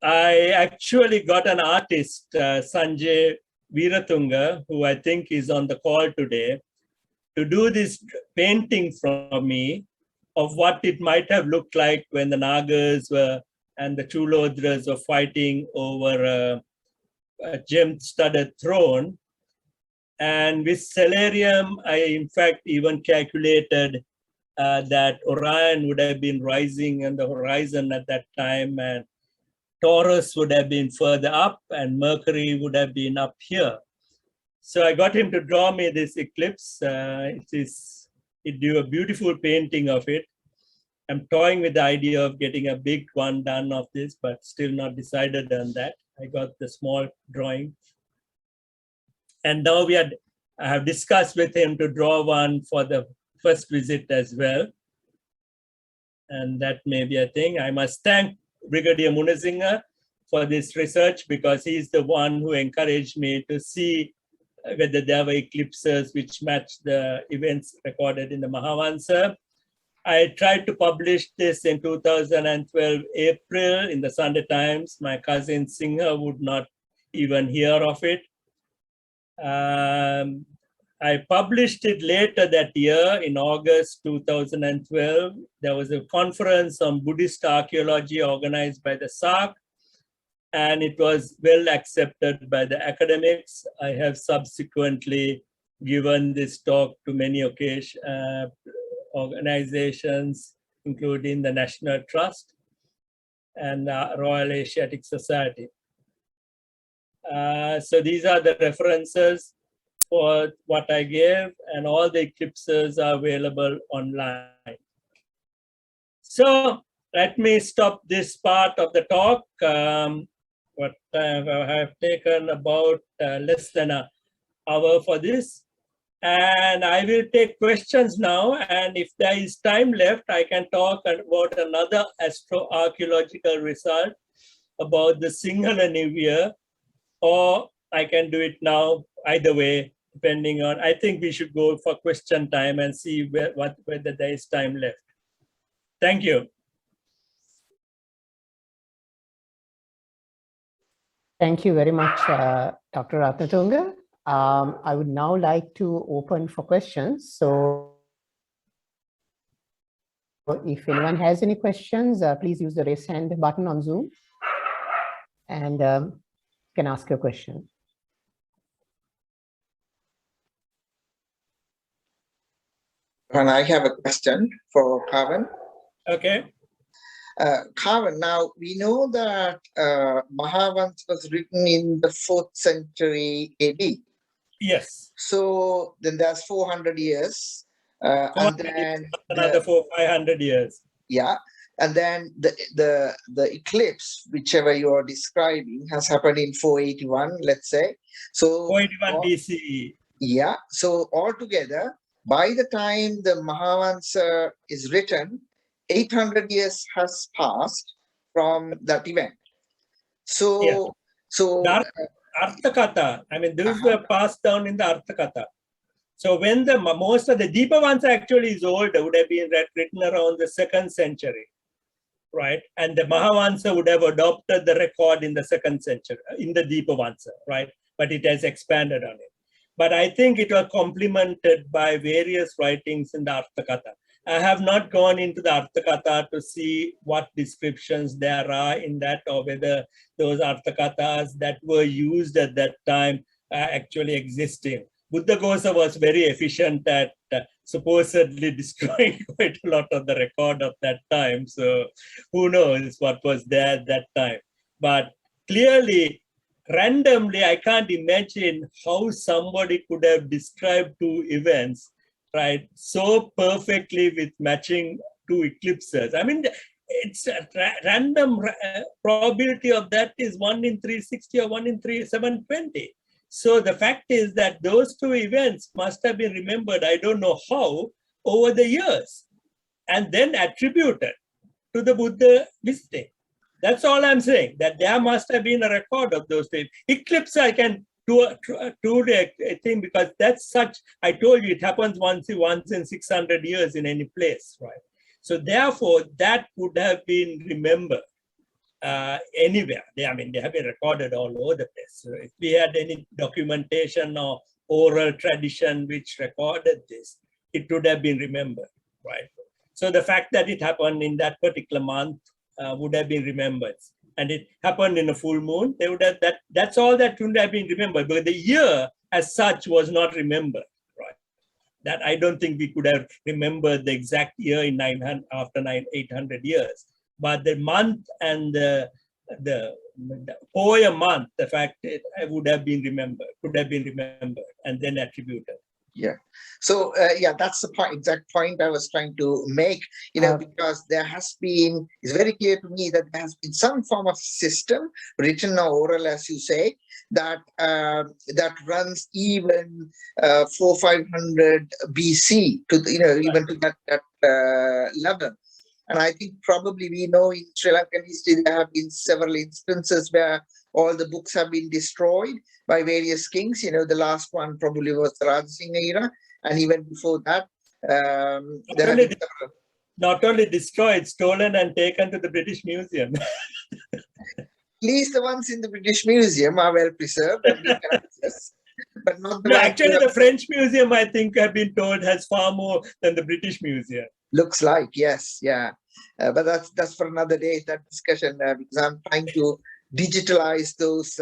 I actually got an artist, Sanjay Viratunga, who I think is on the call today, to do this painting from me of what it might have looked like when the Nagas were and the Chulodras were fighting over a gem-studded throne. And with Stellarium, I in fact even calculated that Orion would have been rising on the horizon at that time, and Taurus would have been further up, and Mercury would have been up here. So I got him to draw me this eclipse. It do a beautiful painting of it. I'm toying with the idea of getting a big one done of this, but still not decided on that. I got the small drawing. And now I have discussed with him to draw one for the first visit as well. And that may be a thing. I must thank Brigadier Munazinga for this research, because he's the one who encouraged me to see whether there were eclipses which matched the events recorded in the Mahavansa. I tried to publish this in 2012 April in the Sunday Times. My cousin Singha would not even hear of it. I published it later that year in August 2012. There was a conference on Buddhist archaeology organized by the SARC, and it was well accepted by the academics. I have subsequently given this talk to many organizations, including the National Trust and the Royal Asiatic Society. So these are the references for what I gave, and all the eclipses are available online. So let me stop this part of the talk. What I have taken about less than an hour for this. And I will take questions now. And if there is time left, I can talk about another astroarchaeological result about the Sinhala New Year, or I can do it now, either way, depending on, I think we should go for question time and see whether there is time left. Thank you. Thank you very much, Dr. Ratnatunga. I would now like to open for questions. So if anyone has any questions, please use the raise hand button on Zoom and can ask your question. And I have a question for Kavan. Okay. Kavan, now we know that Mahavansa was written in the 4th century AD. Yes. So then there's 400 years. And then another 500 years. Yeah. And then the eclipse, whichever you are describing, has happened in 481, let's say. So 481 BCE. Yeah. So altogether, by the time the Mahavansa is written, 800 years has passed from that event. So, yes. So Arthakatha, I mean, those were passed down in the Arthakatha. So when most of the Deepavansa actually is older, would have been written around the 2nd century, right? And the Mahavansa would have adopted the record in the 2nd century, in the Deepavansa, right? But it has expanded on it. But I think it was complemented by various writings in the Arthakatha. I have not gone into the Arthakatha to see what descriptions there are in that, or whether those Arthakathas that were used at that time are actually existing. Buddhaghosa was very efficient at supposedly destroying quite a lot of the record of that time. So who knows what was there at that time. But clearly, randomly, I can't imagine how somebody could have described 2 events, right, so perfectly with matching 2 eclipses. I mean, it's a random probability of that is 1 in 360 or 1 in 720. So the fact is that those 2 events must have been remembered, I don't know how, over the years, and then attributed to the Buddha visiting. That's all I'm saying, that there must have been a record of those things. Eclipse, I can do a thing, because that's such, I told you, it happens once in 600 years in any place, right? So therefore, that would have been remembered. anywhere. I mean, they have been recorded all over the place. So if we had any documentation or oral tradition which recorded this, it would have been remembered, right? So the fact that it happened in that particular month would have been remembered. And it happened in a full moon, they would have that's all that would have been remembered, but the year as such was not remembered, right? That I don't think we could have remembered the exact year in 800 years, but the month and the Hoya month, the fact it would have been remembered, could have been remembered and then attributed. Yeah. So yeah, that's the exact point I was trying to make, because there has been, it's very clear to me that there has been some form of system, written or oral, as you say, that that runs even 400-500 BC to, even to that level. And I think probably we know in Sri Lankan history, there have been several instances where all the books have been destroyed by various kings. The last one probably was the Rajasingha era. And even before that, not only destroyed, stolen and taken to the British Museum. At least the ones in the British Museum are well preserved and we can access. But not the actually, the French Museum, I think, I've been told, has far more than the British Museum. Looks like, yes, yeah. But that's for another day, that discussion, because I'm trying to digitalize those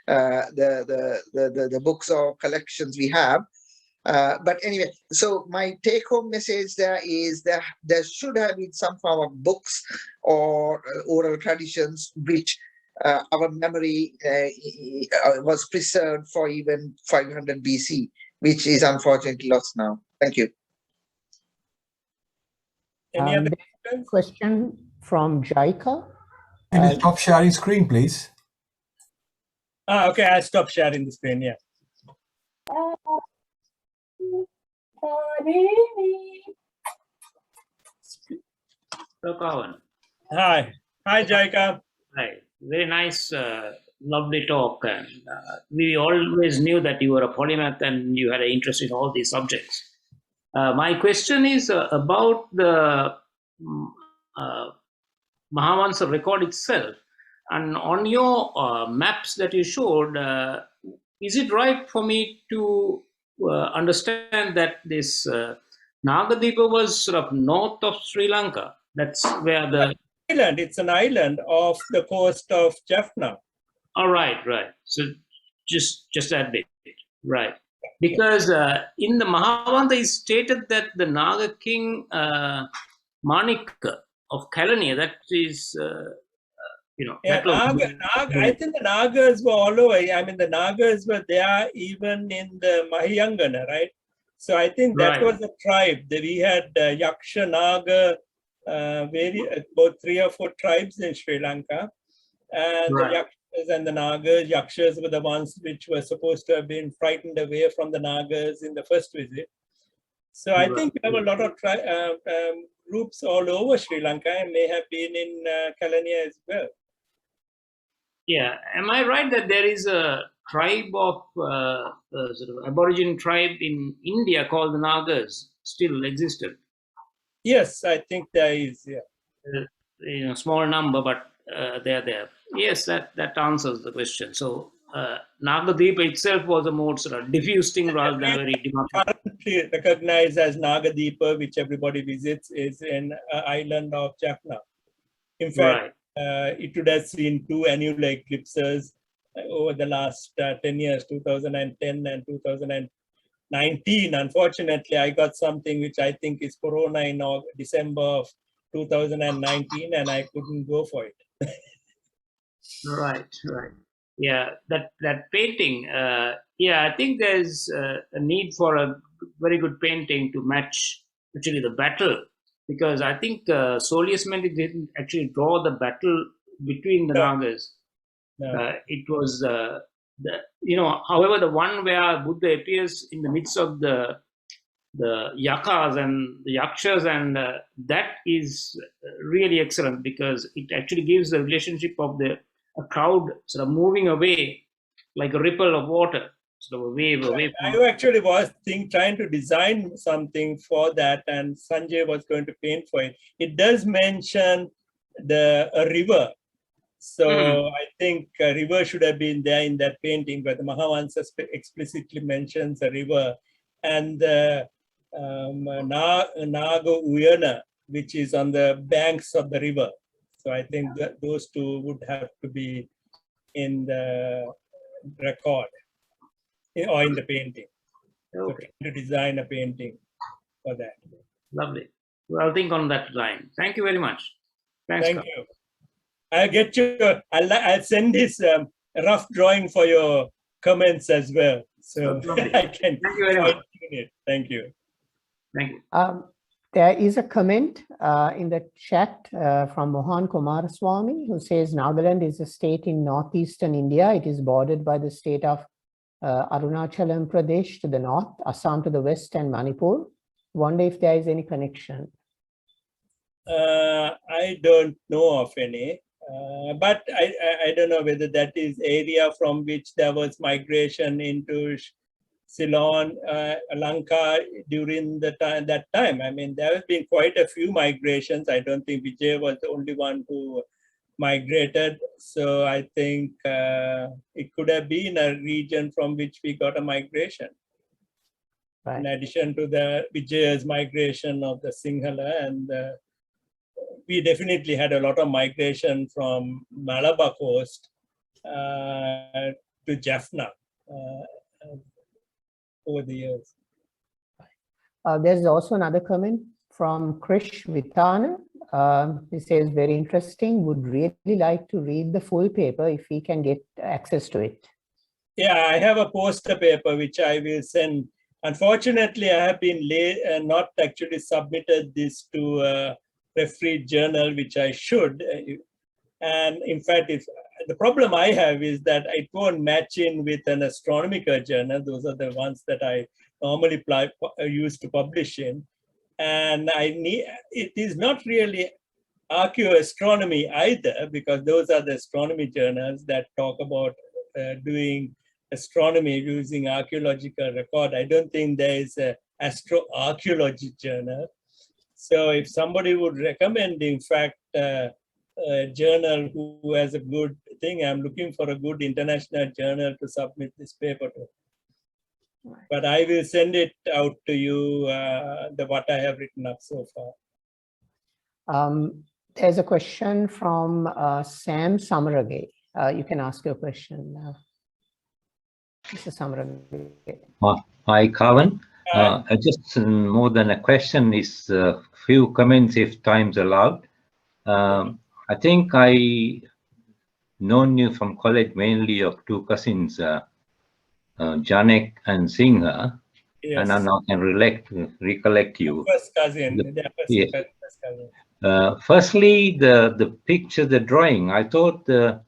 the books or collections we have. But anyway, so my take-home message there is that there should have been some form of books or oral traditions which our memory was preserved for even 500 BC, which is unfortunately lost now. Thank you. Any other question from Jaika? Can you stop sharing screen, please? Okay, I'll stop sharing the screen, yeah. So, Kavan. Hi, Jaika. Hi, very nice, lovely talk. And we always knew that you were a polymath and you had an interest in all these subjects. My question is about the Mahavansa record itself. And on your maps that you showed, is it right for me to understand that this Nagadipa was sort of north of Sri Lanka? That's where the island. It's an island off the coast of Jaffna. All right. So just that bit, right? Because in the Mahavanta, it stated that the Naga king Manika of Kalania, that is, yeah, I think the Nagas were all over. I mean, the Nagas were there even in the Mahiyangana, right? So I think that was a tribe. We had Yaksha, Naga, about 3 or 4 tribes in Sri Lanka. And the Yakshas and the Nagas, Yakshas were the ones which were supposed to have been frightened away from the Nagas in the first visit. So I think we have a lot of groups all over Sri Lanka and may have been in Kalania as well. Yeah, am I right that there is a tribe of sort of Aborigine tribe in India called the Nagas still existed? Yes, I think there is. Yeah, small number, but they're there. Yes, that answers the question. So Nagadipa itself was a more sort of diffuse thing rather than very demarcated. Currently recognized as Nagadipa, which everybody visits, is an island of Jaffna. In fact, it would have seen 2 annular eclipses over the last 10 years, 2010 and 2019. Unfortunately, I got something which I think is Corona in December of 2019, and I couldn't go for it. Right. Yeah, that painting. Yeah, I think there's a need for a very good painting to match actually the battle. Because I think Solis Mendes didn't actually draw the battle between the Nagas. No. It was, however, the one where Buddha appears in the midst of the Yakas and the Yakshas, and that is really excellent because it actually gives the relationship of a crowd sort of moving away like a ripple of water. Sort of a wave away from. I actually was trying to design something for that, and Sanjay was going to paint for it. It does mention a river So I think a river should have been there in that painting, but the Mahavansa explicitly mentions a river, and the Naga Uyana, which is on the banks of the river. So I think that those two would have to be in the record or in the painting. Okay. So to design a painting for that. Lovely. Well, I'll think on that line. Thank you very much. Thanks. Thank you. I'll get you. I'll send this rough drawing for your comments as well, so I can Thank you very much. fine-tune it. Thank you. Thank you. There is a comment in the chat from Mohan Kumaraswamy, who says Nagaland is a state in northeastern India. It is bordered by the state of Arunachalam Pradesh to the north, Assam to the west, and Manipur. Wonder if there is any connection. I don't know of any, but I don't know whether that is area from which there was migration into Ceylon, Lanka during that time. I mean, there have been quite a few migrations. I don't think Vijay was the only one who migrated. So I think it could have been a region from which we got a migration. Right. In addition to the Vijay's migration of the Sinhala, and we definitely had a lot of migration from Malabar coast to Jaffna over the years. There's also another comment from Krish Vitana. He says, very interesting, would really like to read the full paper if we can get access to it. Yeah, I have a poster paper which I will send. Unfortunately, I have been not actually submitted this to a refereed journal, which I should. And in fact, if the problem I have is that it won't match in with an astronomical journal. Those are the ones that I normally use to publish in. And it is not really archaeoastronomy either, because those are the astronomy journals that talk about doing astronomy using archaeological record. I don't think there is an astroarchaeology journal. So if somebody would recommend, in fact, a journal who has a good thing, I'm looking for a good international journal to submit this paper to. But I will send it out to you, what I have written up so far. There's a question from Sam Samarage. You can ask your question now. Mr. Samarage. Hi, Kavan. Just more than a question, is a few comments if time's allowed. I think I known you from college mainly of two cousins, Janek and Singha, yes. And I now can recollect you. First cousin. Yes. First cousin. Firstly, the picture, the drawing, I thought the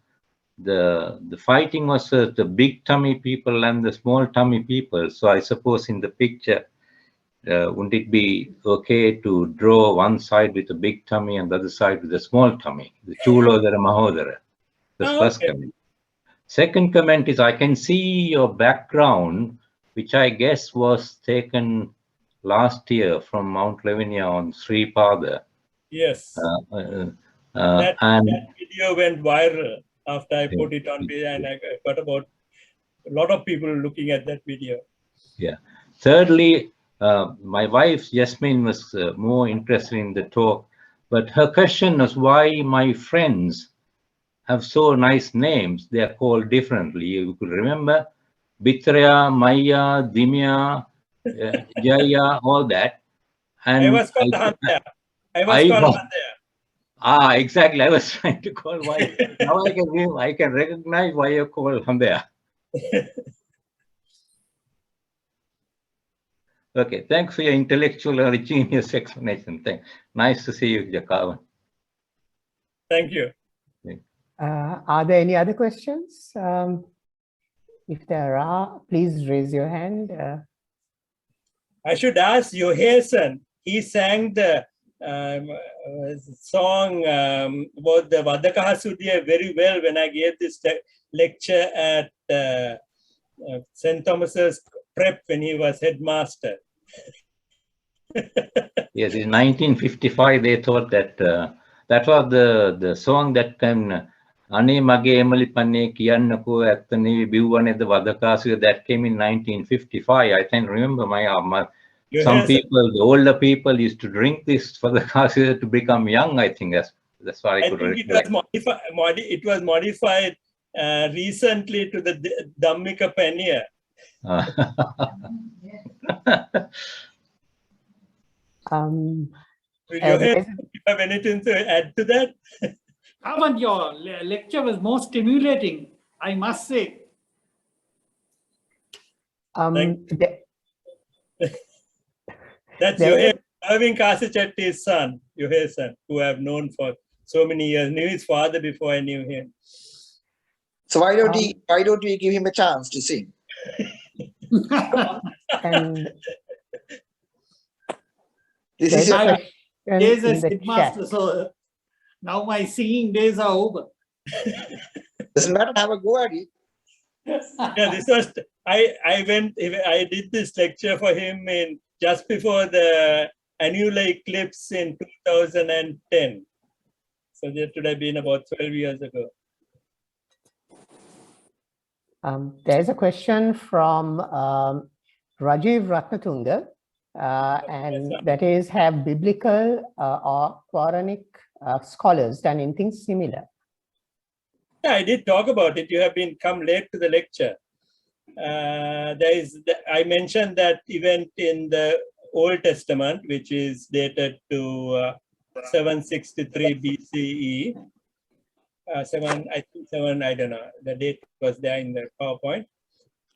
fighting was the big tummy people and the small tummy people. So I suppose in the picture, wouldn't it be okay to draw one side with a big tummy and the other side with a small tummy? The Chulodara Mahodara. The first comment. Second comment is, I can see your background, which I guess was taken last year from Mount Lavinia on Sri Pada. Yes. That video went viral after I put it on video, and I got about a lot of people looking at that video. Yeah. Thirdly, my wife, Yasmin, was more interested in the talk, but her question was why my friends have so nice names. They are called differently. You could remember Bitraya, Maya, Dimya, Jaya, all that. And I was called Handaya. I was called Handaya. Exactly. I was trying to call why. Now I can recognize why you're called Handaya. Okay, thanks for your intellectual or genius explanation. Thanks. Nice to see you, Jakavan. Thank you. Are there any other questions? If there are, please raise your hand. I should ask Yohesan. He sang the song about the Vadakahasudya very well when I gave this lecture at St. Thomas's Prep when he was headmaster. Yes, in 1955 they thought that that was the song that can අනේ මගේ Emily පන්නේ කියන්නකෝ ඇත්තනේ බිව්වනේද වදකාසිය that came in 1955. I can remember some people, the older people used to drink this for the Kasi to become young. I think that's why I could recollect. It was modified recently to the Dhammika Paniya. Do you have anything to add to that? Kavan, your lecture was most stimulating, I must say. That's Irving Kasichetty's son, Yohei's son, who I have known for so many years. Knew his father before I knew him. So why don't we give him a chance to sing? And This is your days as headmaster, so now my singing days are over. doesn't matter, have a go at it. Yeah, this was I did this lecture for him in just before the annular eclipse in 2010. So that would have been about 12 years ago. There's a question from Rajiv Ratnatunga, and that is, have biblical or Quranic scholars done anything similar? Yeah, I did talk about it. You have come late to the lecture. I mentioned that event in the Old Testament, which is dated to 763 BCE. I don't know. The date was there in the PowerPoint.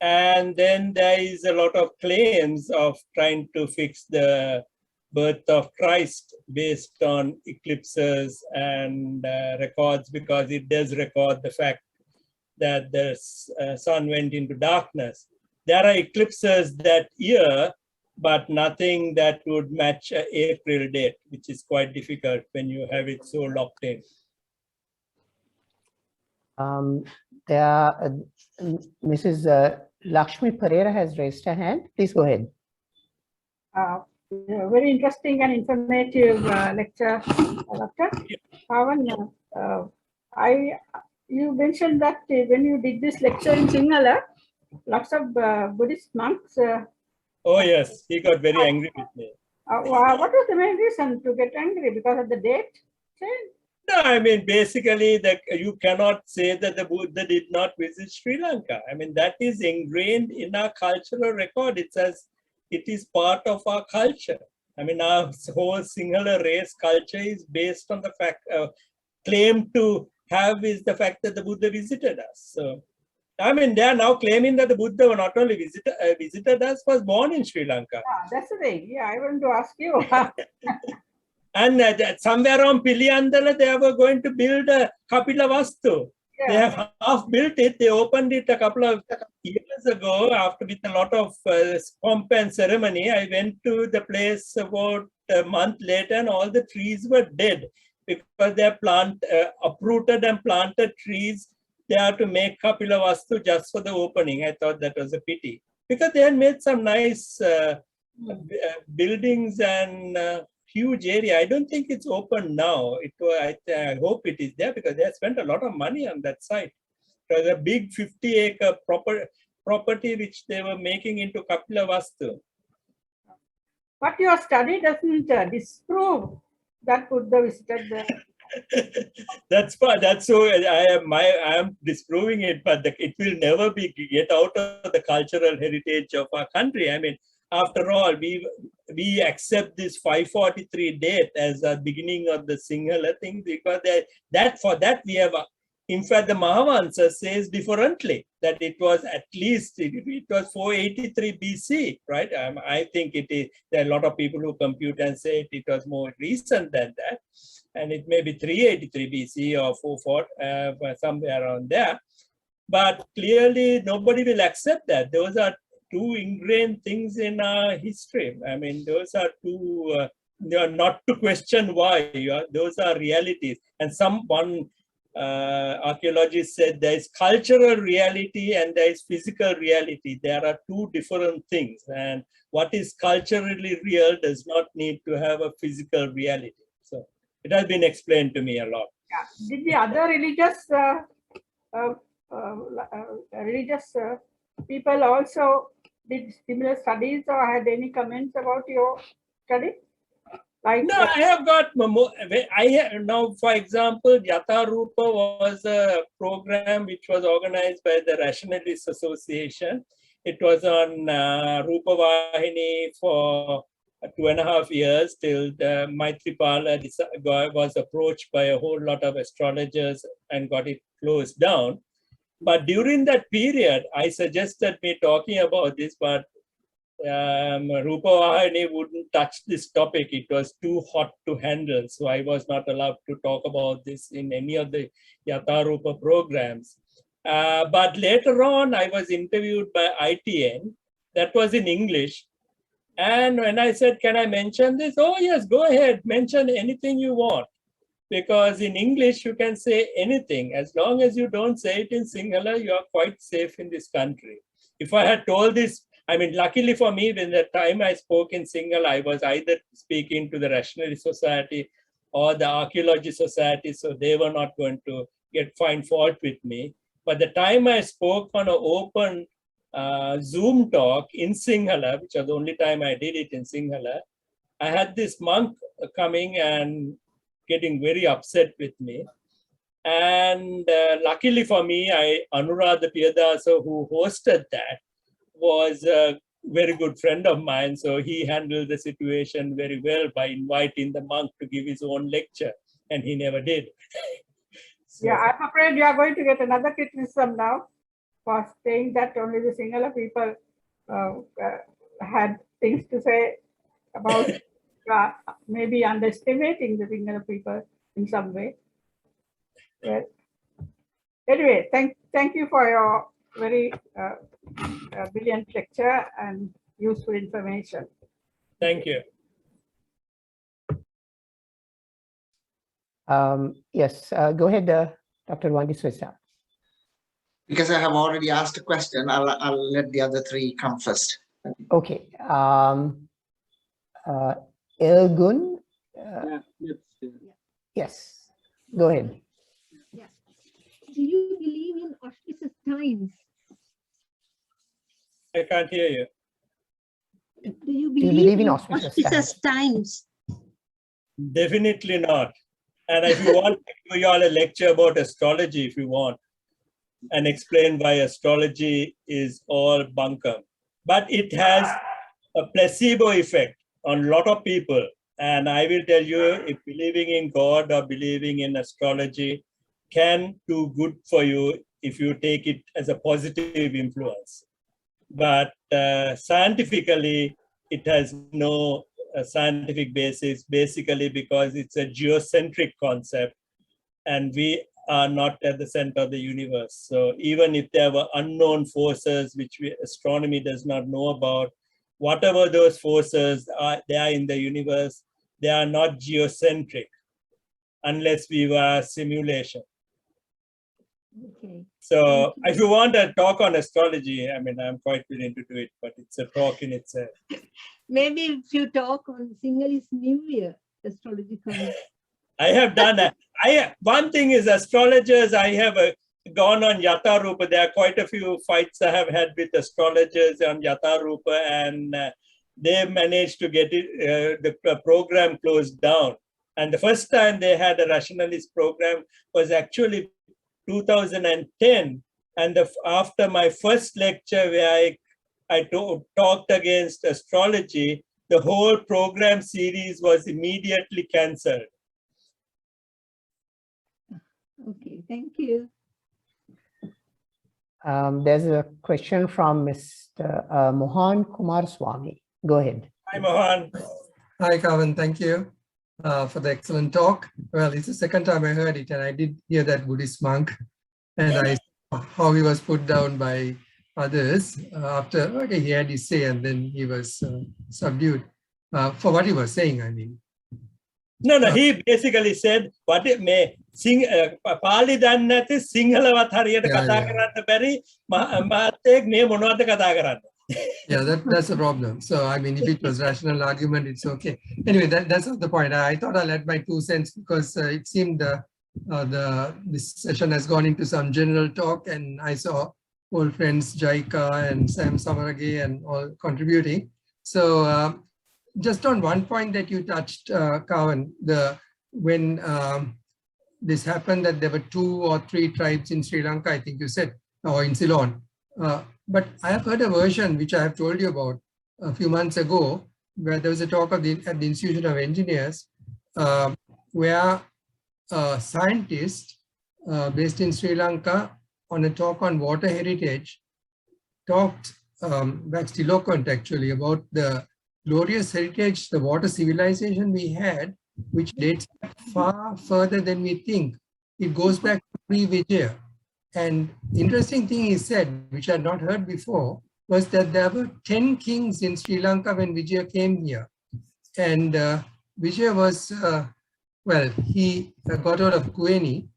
And then there is a lot of claims of trying to fix the birth of Christ based on eclipses and records, because it does record the fact that the sun went into darkness. There are eclipses that year, but nothing that would match an April date, which is quite difficult when you have it so locked in. Mrs. Lakshmi Pereira has raised her hand. Please go ahead. Very interesting and informative lecture, Dr. Kavan. You mentioned that when you did this lecture in Sinhala, lots of Buddhist monks. Oh yes, he got very angry with me. What was the main reason to get angry? Because of the date change? No, I mean, basically, you cannot say that the Buddha did not visit Sri Lanka. I mean, that is ingrained in our cultural record. It is part of our culture. I mean, our whole Sinhala race culture is based on the fact, claim to have is the fact that the Buddha visited us. So, I mean, they are now claiming that the Buddha not only visited us, was born in Sri Lanka. That's the thing. Yeah, I want to ask you. And somewhere around Piliyandala, they were going to build a Kapila Vastu. Yeah. They have half built it. They opened it a couple of years ago with a lot of pomp and ceremony. I went to the place about a month later and all the trees were dead because they are uprooted and planted trees. They have to make Kapila Vastu just for the opening. I thought that was a pity because they had made some nice buildings and huge area. I don't think it's open now. I hope it is there because they have spent a lot of money on that site. It was a big 50-acre property which they were making into Kapila Vastu. But your study doesn't disprove that Buddha visited there. That's so. I am disproving it, but it will never get out of the cultural heritage of our country. I mean, after all, we accept this 543 date as the beginning of the Sinhala thing because for that we have. In fact, the Mahavansa says differently that it was at least it was 483 BC, right? I think it is. There are a lot of people who compute and say it was more recent than that, and it may be 383 BC or 44 somewhere around there. But clearly, nobody will accept that. Those are two ingrained things in our history. I mean, those are two. They are not to question why. Those are realities, and one. Archaeologists said there is cultural reality and there is physical reality. There are two different things, and what is culturally real does not need to have a physical reality. So It has been explained to me a lot. Yeah. Did the other religious people also did similar studies or had any comments about your study? Like, no, I have got more. I have now, for example, Yatha Rupa was a program which was organized by the Rationalists Association. It was on Rupa Vahini for 2.5 years till the Maitripala was approached by a whole lot of astrologers and got it closed down. But during that period, I suggested me talking about this, but Rupa Vahini wouldn't touch this topic. It was too hot to handle. So I was not allowed to talk about this in any of the Yatha Rupa programs. But later on, I was interviewed by ITN. That was in English. And when I said, can I mention this? Oh, yes, go ahead. Mention anything you want. Because in English, you can say anything. As long as you don't say it in Sinhala, you are quite safe in this country. If I had told this, I mean, luckily for me, when the time I spoke in Sinhala, I was either speaking to the Rationalist Society or the Archaeology Society, so they were not going to find fault with me. But the time I spoke on an open Zoom talk in Sinhala, which was the only time I did it in Sinhala, I had this monk coming and getting very upset with me. And luckily for me, Anuradha Piyadasa, who hosted that, was a very good friend of mine. So he handled the situation very well by inviting the monk to give his own lecture, and he never did. So, yeah, I'm afraid you are going to get another criticism now for saying that only the Sinhala people had things to say about maybe underestimating the Sinhala people in some way. Well, anyway, thank you for your very brilliant lecture and useful information. thank you. Yes, go ahead, Dr. Wandi Swista. Because I have already asked a question, I'll let the other three come first. Okay. Ilgun, yes, go ahead. Yeah. Do you believe in auspicious times? I can't hear you. Do you Do you believe in auspicious times? times? Definitely not. And if you want, I can give you all a lecture about astrology if you want, and explain why astrology is all bunkum. But it has a placebo effect on a lot of people. And I will tell you, if believing in God or believing in astrology can do good for you if you take it as a positive influence. But scientifically, it has no scientific basis, basically because it's a geocentric concept and we are not at the center of the universe. So even if there were unknown forces which astronomy does not know about, whatever those forces are, they are in the universe, they are not geocentric unless we were a simulation. Okay. So if you want a talk on astrology, I mean, I'm quite willing to do it, but it's a talk in itself. Maybe if you talk on Sinhalese New Year astrological. I have done that. One thing is astrologers, I have gone on Yatha Rupa. There are quite a few fights I have had with astrologers on Yatha Rupa, and they managed to get it, the program closed down. And the first time they had a rationalist program was actually 2010. And after my first lecture where I talked against astrology, the whole program series was immediately cancelled. Okay, thank you. There's a question from Mr. Mohan Kumar Swami. Go ahead. Hi, Mohan. Hi, Kavan. Thank you for the excellent talk. Well, it's the second time I heard it, and I did hear that Buddhist monk, and I saw how he was put down by others after, okay, he had his say, and then he was subdued for what he was saying, I mean. No, he basically said, what it may sing Pali dannati Sinhala wat hariyata katha karanna bari mahathek me monawada katha karanne. Yeah, that's the problem. So, I mean, if it was rational argument, it's okay. Anyway, that's not the point. I thought I'll add my 2 cents because it seemed this session has gone into some general talk, and I saw old friends Jaika and Sam Samarage and all contributing. So, just on one point that you touched, Kavan, when this happened that there were 2 or 3 tribes in Sri Lanka, I think you said, or in Ceylon. But I have heard a version which I have told you about a few months ago, where there was a talk at the Institute of Engineers, where a scientist based in Sri Lanka on a talk on water heritage talked, waxed eloquent actually, about the glorious heritage, the water civilization we had, which dates back far further than we think. It goes back to pre-Vijaya. And interesting thing he said, which I had not heard before, was that there were 10 kings in Sri Lanka when Vijaya came here. And Vijaya was, well, he got out of Kueni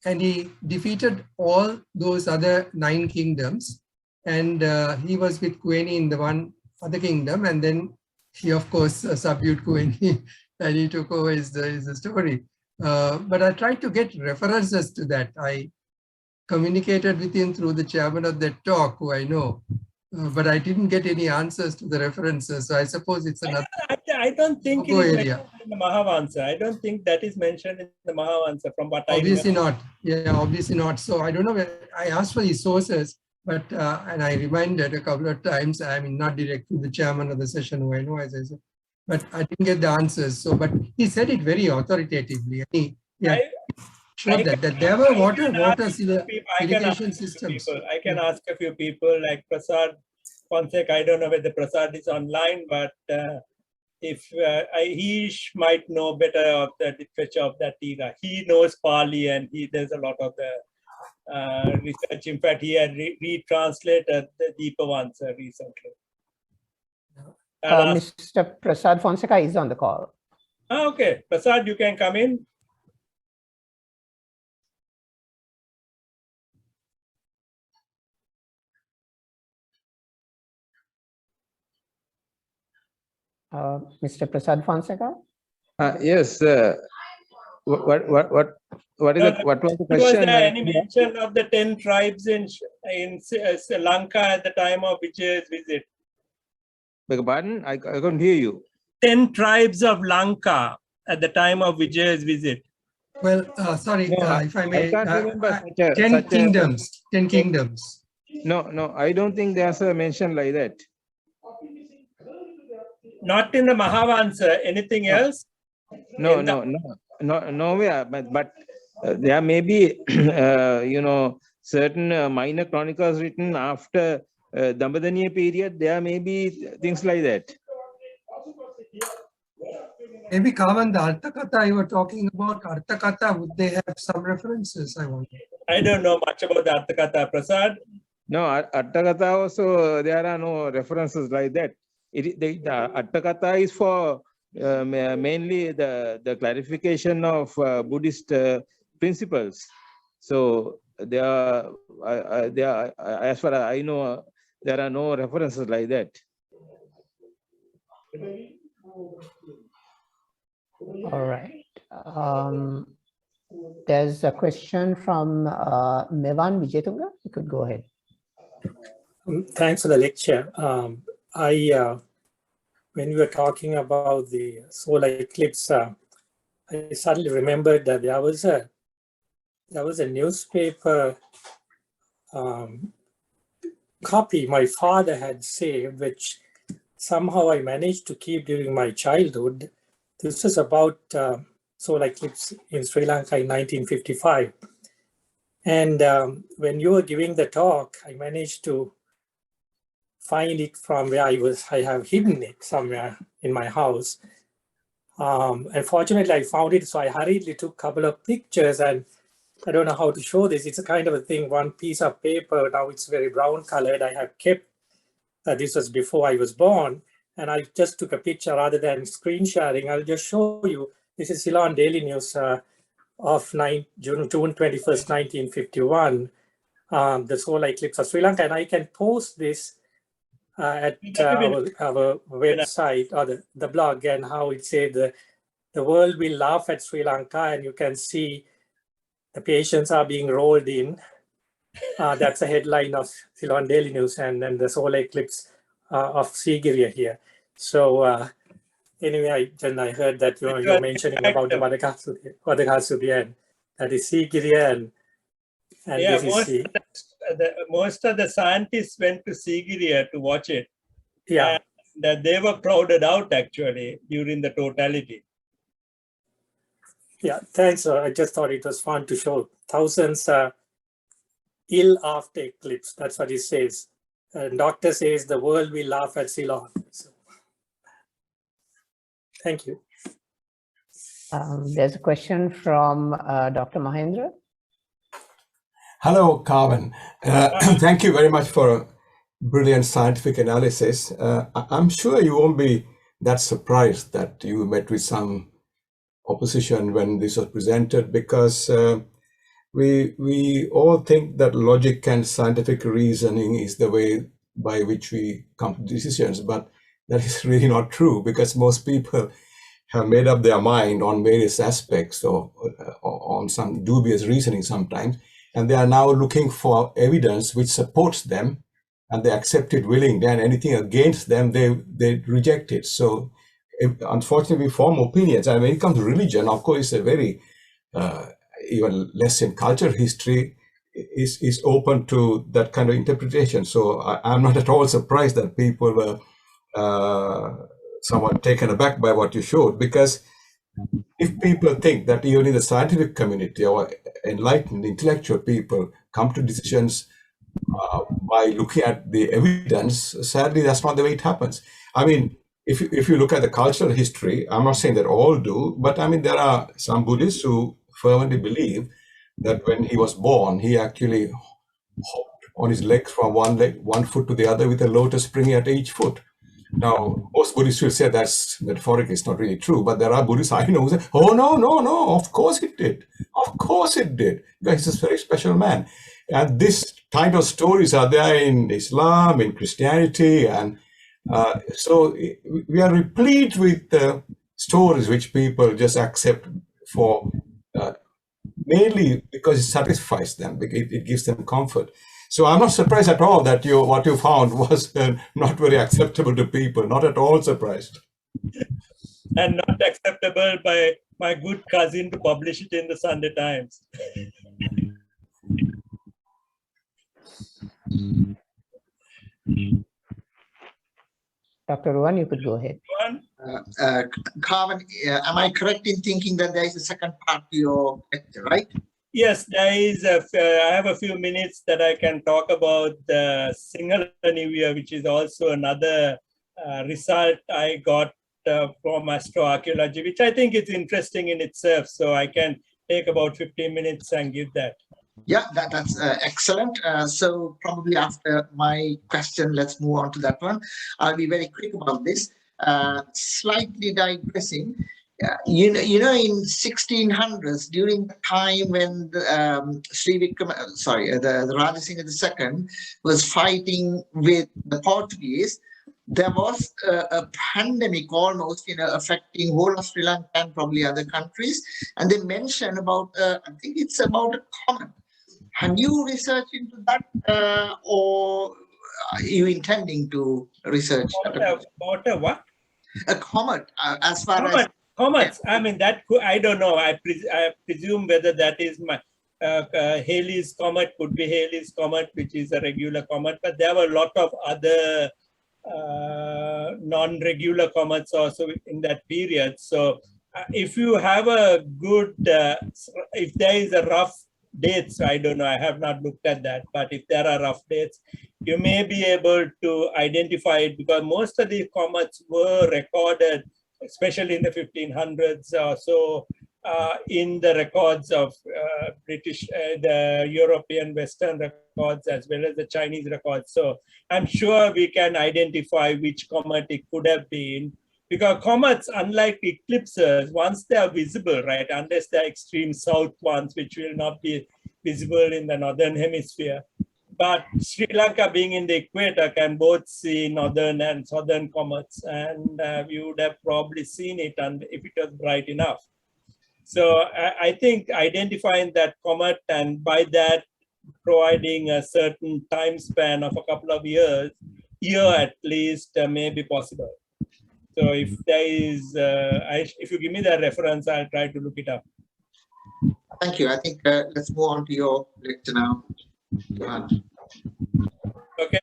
and he defeated all those other 9 kingdoms. And he was with Kueni in the one other kingdom. And then he, of course, subdued Kueni and he took over is the story. But I tried to get references to that. I communicated with him through the chairman of that talk, who I know, but I didn't get any answers to the references. So I suppose it's another. I don't think it is mentioned in the Mahavansa. I don't think that is mentioned in the Mahavansa from what obviously I know. Not. Yeah, obviously not. So I don't know where I asked for his sources, but and I reminded a couple of times. I mean, not directly the chairman of the session, who I know, as I said, but I didn't get the answers. So, but he said it very authoritatively. Showed that there were water irrigation systems. I can ask a few people like Prasad Fonseca. I don't know whether Prasad is online, but if he might know better of the literature of that era. He knows Pali and there's a lot of the research. In fact, he had retranslated the Deepavansa recently. Mr. Prasad Fonseca is on the call. Okay, Prasad, you can come in. Mr. Prasad Fonseca? Yes. What was the question? Was there any mention of the 10 tribes in Sri Lanka at the time of Vijaya's visit? Beg your pardon? I couldn't hear you. 10 tribes of Lanka at the time of Vijaya's visit. Well, sorry, if I may. I can't remember 10 kingdoms. 10 kingdoms. No, I don't think there's a mention like that. Not in the Mahavansa. Anything else? Nowhere. But there may be, certain minor chronicles written after Dambadaniya period. There may be things like that. Maybe Kavan, the Arthakatha you were talking about, Arthakatha, would they have some references? I wonder. I don't know much about the Arthakatha. Prasad? No, Arthakatha also, there are no references like that. The Arthakatha is for mainly the clarification of Buddhist principles. So there are, as far as I know, there are no references like that. All right. There's a question from Mevan Vijayatunga. You could go ahead. Thanks for the lecture. When we were talking about the solar eclipse, I suddenly remembered that there was a newspaper copy my father had saved, which somehow I managed to keep during my childhood. This was about solar eclipse in Sri Lanka in 1955. And when you were giving the talk, I managed to find it from where I have hidden it somewhere in my house. Unfortunately, I found it, so I hurriedly took a couple of pictures, and I don't know how to show this. It's a kind of a thing, one piece of paper. Now it's very brown colored. I have kept, this was before I was born, and I just took a picture rather than screen sharing. I'll just show you. This is Ceylon Daily News of June 21st, 1951, the solar eclipse of Sri Lanka, and I can post this at our website or the blog, and how it said the world will laugh at Sri Lanka, and you can see the patients are being rolled in. That's a headline of Ceylon Daily News, and then the solar eclipse of Sigiriya here. So anyway, I heard that you're mentioning about the Madhakasuri, and that is Sigiriya, and yeah, this is most of the scientists went to Sigiriya to watch it. Yeah. And they were crowded out actually during the totality. Yeah, thanks. I just thought it was fun to show thousands ill after eclipse. That's what he says. Doctor says the world will laugh at Ceylon. So, thank you. There's a question from Dr. Mahendra. Hello, Kavan. Thank you very much for a brilliant scientific analysis. I'm sure you won't be that surprised that you met with some opposition when this was presented, because we all think that logic and scientific reasoning is the way by which we come to decisions, but that is really not true, because most people have made up their mind on various aspects or on some dubious reasoning sometimes, and they are now looking for evidence which supports them, and they accept it willingly, and anything against them, they reject it. So unfortunately, we form opinions. And when it comes to religion, of course, it's a very, even less in culture history, is open to that kind of interpretation. So I'm not at all surprised that people were somewhat taken aback by what you showed, because if people think that even in the scientific community or enlightened intellectual people come to decisions by looking at the evidence, sadly, that's not the way it happens. I mean, if you look at the cultural history, I'm not saying that all do, but I mean, there are some Buddhists who firmly believe that when he was born, he actually hopped on his legs from one foot to the other with a lotus spring at each foot. Now, most Buddhists will say that's metaphoric, it's not really true, but there are Buddhists I know who say, oh, no, of course it did. Of course it did. Because he's a very special man. And this kind of stories are there in Islam, in Christianity, and so we are replete with stories which people just accept for mainly because it satisfies them, it gives them comfort. So I'm not surprised at all that what you found was not very acceptable to people, not at all surprised. And not acceptable by my good cousin to publish it in the Sunday Times. Dr. Rowan, you could go ahead. Kavan, am I correct in thinking that there is a second part to your lecture, right? Yes, there is. I have a few minutes that I can talk about the Sinhala New Year, which is also another result I got from astroarchaeology, which I think is interesting in itself. So I can take about 15 minutes and give that. Yeah, that's excellent. So probably after my question, let's move on to that one. I'll be very quick about this. Slightly digressing. You know, in 1600s, during the time when the Rajasingha II was fighting with the Portuguese, there was a pandemic almost, affecting whole of Sri Lanka and probably other countries. And they mention about, I think it's about a comet. Have you researched into that, or are you intending to research? About a what? A comet, as far as comets. I mean, that I don't know. I presume whether that is my Halley's comet, could be Halley's comet, which is a regular comet. But there were a lot of other non-regular comets also in that period. So if you have a good, if there is a rough dates, I don't know, I have not looked at that, but if there are rough dates, you may be able to identify it, because most of the comets were recorded, especially in the 1500s or so, in the records of British, the European Western records, as well as the Chinese records. So I'm sure we can identify which comet it could have been, because comets, unlike eclipses, once they are visible, right, unless they're extreme south ones, which will not be visible in the northern hemisphere. but Sri Lanka being in the equator can both see northern and southern comets, and you would have probably seen it if it was bright enough. So I think identifying that comet and by that providing a certain time span of a couple of years, at least, may be possible. So if there is, if you give me the reference, I'll try to look it up. Thank you. I think let's move on to your lecture now. Kavan. Okay.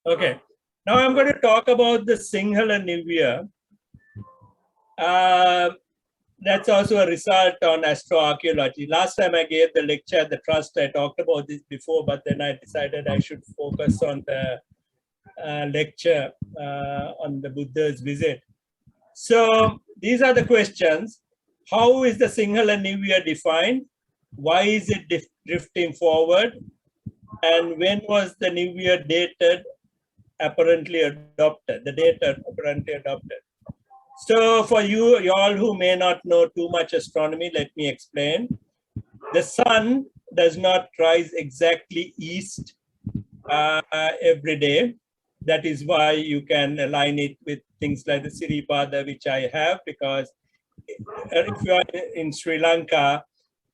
Okay. Now I'm going to talk about the Sinhala New Year. That's also a result on astroarchaeology. Last time I gave the lecture at the Trust, I talked about this before, but then I decided I should focus on the lecture on the Buddha's visit. So these are the questions. How is the Sinhala New Year defined? Why is it drifting forward? And when was the New Year dated, apparently adopted? The date apparently adopted. So for you all who may not know too much astronomy, let me explain. The sun does not rise exactly east every day. That is why you can align it with things like the Siripada, which I have, because if you are in Sri Lanka,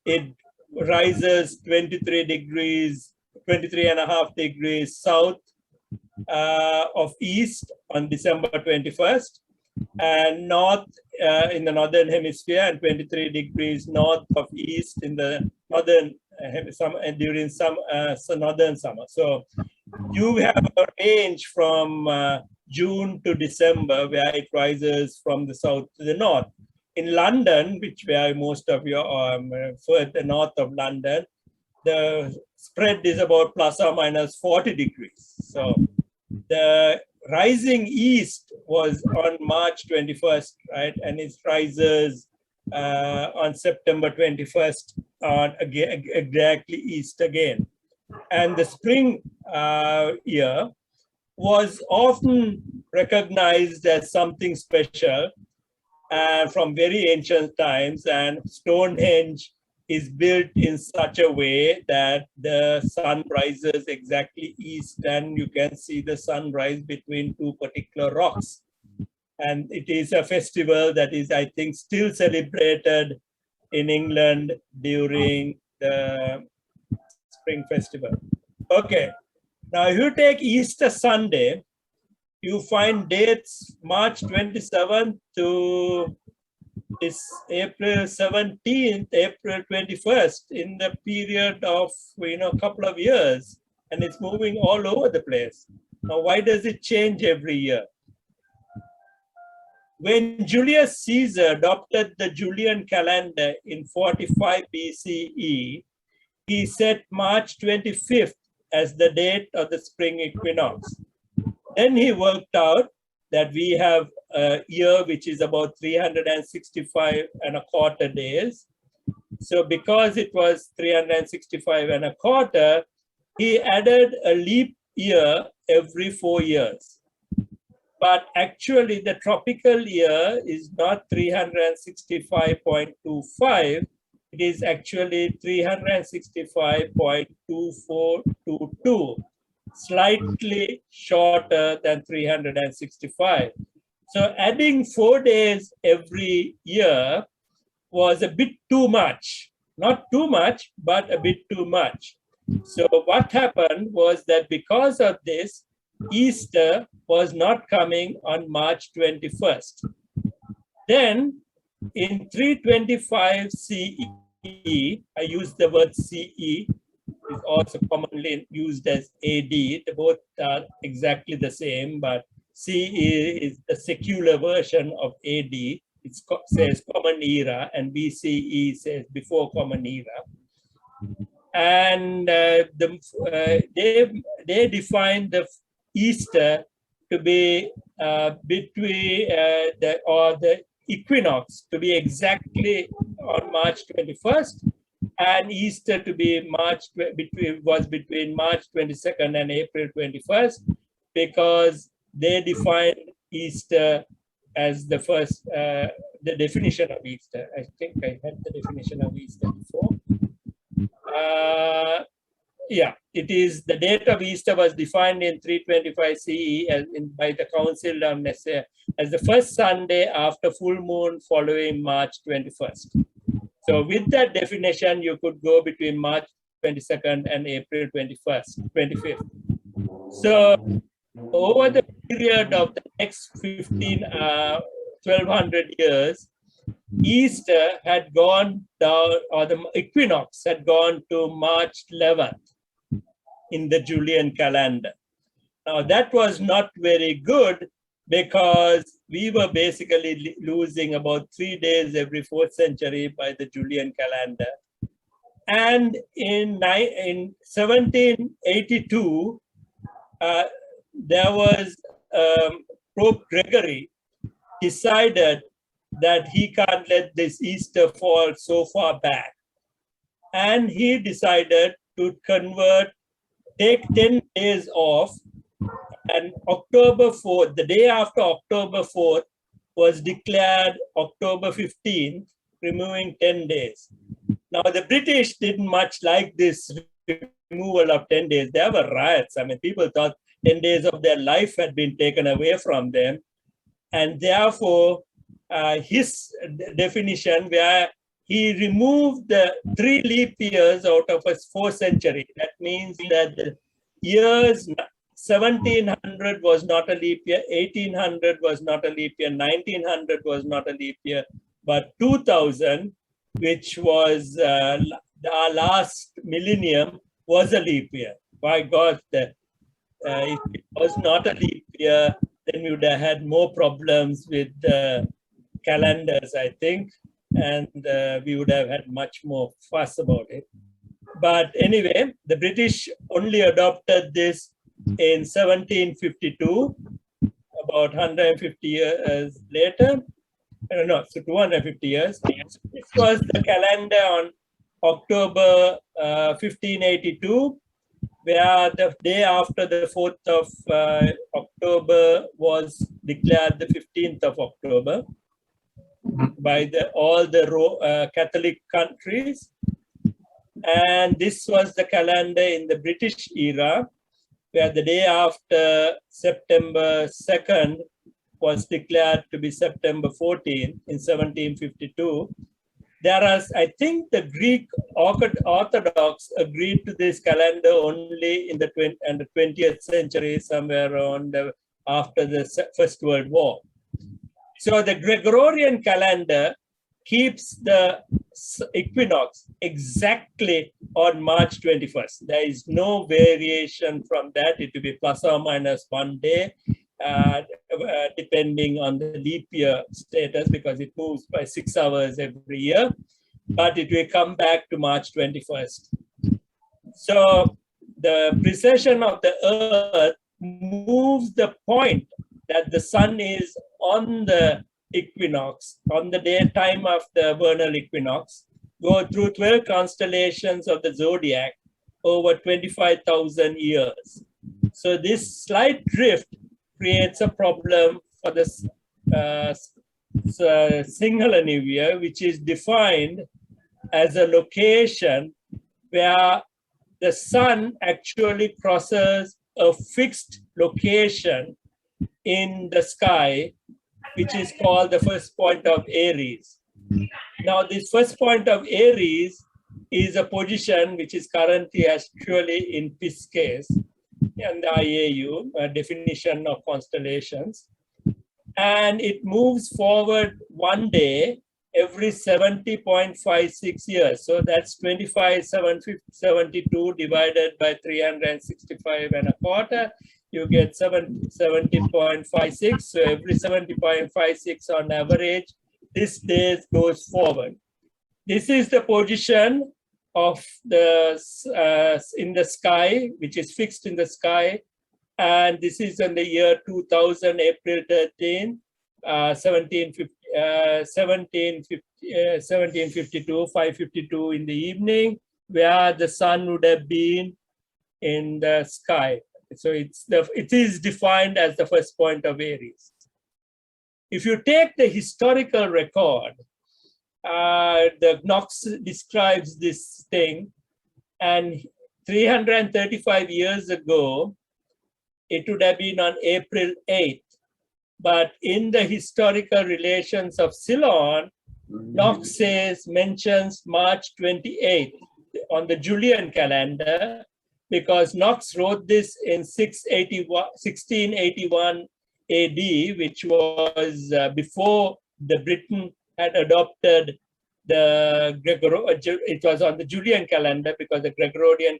it rises 23.5 degrees south of east on December 21st, and north in the northern hemisphere, and 23 degrees north of east in the northern hemisphere during northern summer. So you have a range from June to December where it rises from the south to the north. In London, where most of you are further north of London, the spread is about plus or minus 40 degrees. So the rising east was on March 21st, right? And it rises on September 21st on exactly east again. And the spring year was often recognized as something special from very ancient times, and Stonehenge is built in such a way that the sun rises exactly east, and you can see the sun rise between two particular rocks. And it is a festival that is, I think, still celebrated in England during the spring festival. Okay, now if you take Easter Sunday, you find dates March 27th to April 17th, April 21st, in the period of a couple of years, and it's moving all over the place. Now, why does it change every year? When Julius Caesar adopted the Julian calendar in 45 BCE, he set March 25th as the date of the spring equinox. Then he worked out that we have a year which is about 365.25 days. So because it was 365.25, he added a leap year every 4 years. But actually the tropical year is not 365.25. It is actually 365.2422. Slightly shorter than 365. So adding 4 days every year was a bit too much. Not too much, but a bit too much. So what happened was that because of this, Easter was not coming on March 21st. Then in 325 CE, I use the word CE, is also commonly used as AD. They both are exactly the same, but CE is the secular version of AD. It says Common Era, and BCE says before Common Era. And they define the Easter to be between the equinox to be exactly on March 21st, and Easter to be between March 22nd and April 21st, because they defined Easter as the first, the definition of Easter. I think I had the definition of Easter before. Yeah, it is the date of Easter was defined in 325 CE by the Council of Nicaea as the first Sunday after full moon following March 21st. So with that definition, you could go between March 22nd and April 25th. So over the period of the next 1200 years, Easter had gone down, or the equinox had gone to March 11th in the Julian calendar. Now that was not very good, because we were basically losing about 3 days every 4th century by the Julian calendar. And in 1782, there was Pope Gregory decided that he can't let this Easter fall so far back. And he decided to take 10 days off, and October 4th, the day after October 4th, was declared October 15th, removing 10 days. Now, the British didn't much like this removal of 10 days. There were riots. I mean, people thought 10 days of their life had been taken away from them. And therefore, his definition, where he removed the 3 leap years out of a 4th century. That means that the years 1700 was not a leap year, 1800 was not a leap year, 1900 was not a leap year, but 2000, which was our last millennium, was a leap year. By God, if it was not a leap year, then we would have had more problems with calendars, I think, and we would have had much more fuss about it. But anyway, the British only adopted this in 1752, about 150 years later. I don't know, so 250 years. This was the calendar on October 1582, where the day after the 4th of October was declared the 15th of October by all the Catholic countries. And this was the calendar in the British era, where the day after September 2nd was declared to be September 14th in 1752. I think the Greek Orthodox agreed to this calendar only in the 20th century, somewhere around after the First World War. So the Gregorian calendar keeps the equinox exactly on March 21st. There is no variation from that. It will be plus or minus 1 day, depending on the leap year status, because it moves by 6 hours every year, but it will come back to March 21st. So the precession of the Earth moves the point that the sun is on the equinox, on the daytime of the vernal equinox, go through 12 constellations of the zodiac over 25,000 years. So this slight drift creates a problem for the Sinhala New Year, which is defined as a location where the sun actually crosses a fixed location in the sky, which is called the first point of Aries. Now, this first point of Aries is a position which is currently actually in Pisces and the IAU, a definition of constellations. And it moves forward 1 day every 70.56 years. So that's 25,772 divided by 365 and a quarter. You get 70.56. So every 70.56 on average, this day goes forward. This is the position of the in the sky, which is fixed in the sky. And this is in the year 2000, April 13, 1750. 1752, 5:52 in the evening, where the sun would have been in the sky. So it is defined as the first point of Aries. If you take the historical record, the Knox describes this thing, and 335 years ago, it would have been on April 8th. But in the historical relations of Ceylon, Knox mentions March 28th on the Julian calendar, because Knox wrote this in 1681 AD, which was before the Britain had adopted the it was on the Julian calendar, because the Gregorian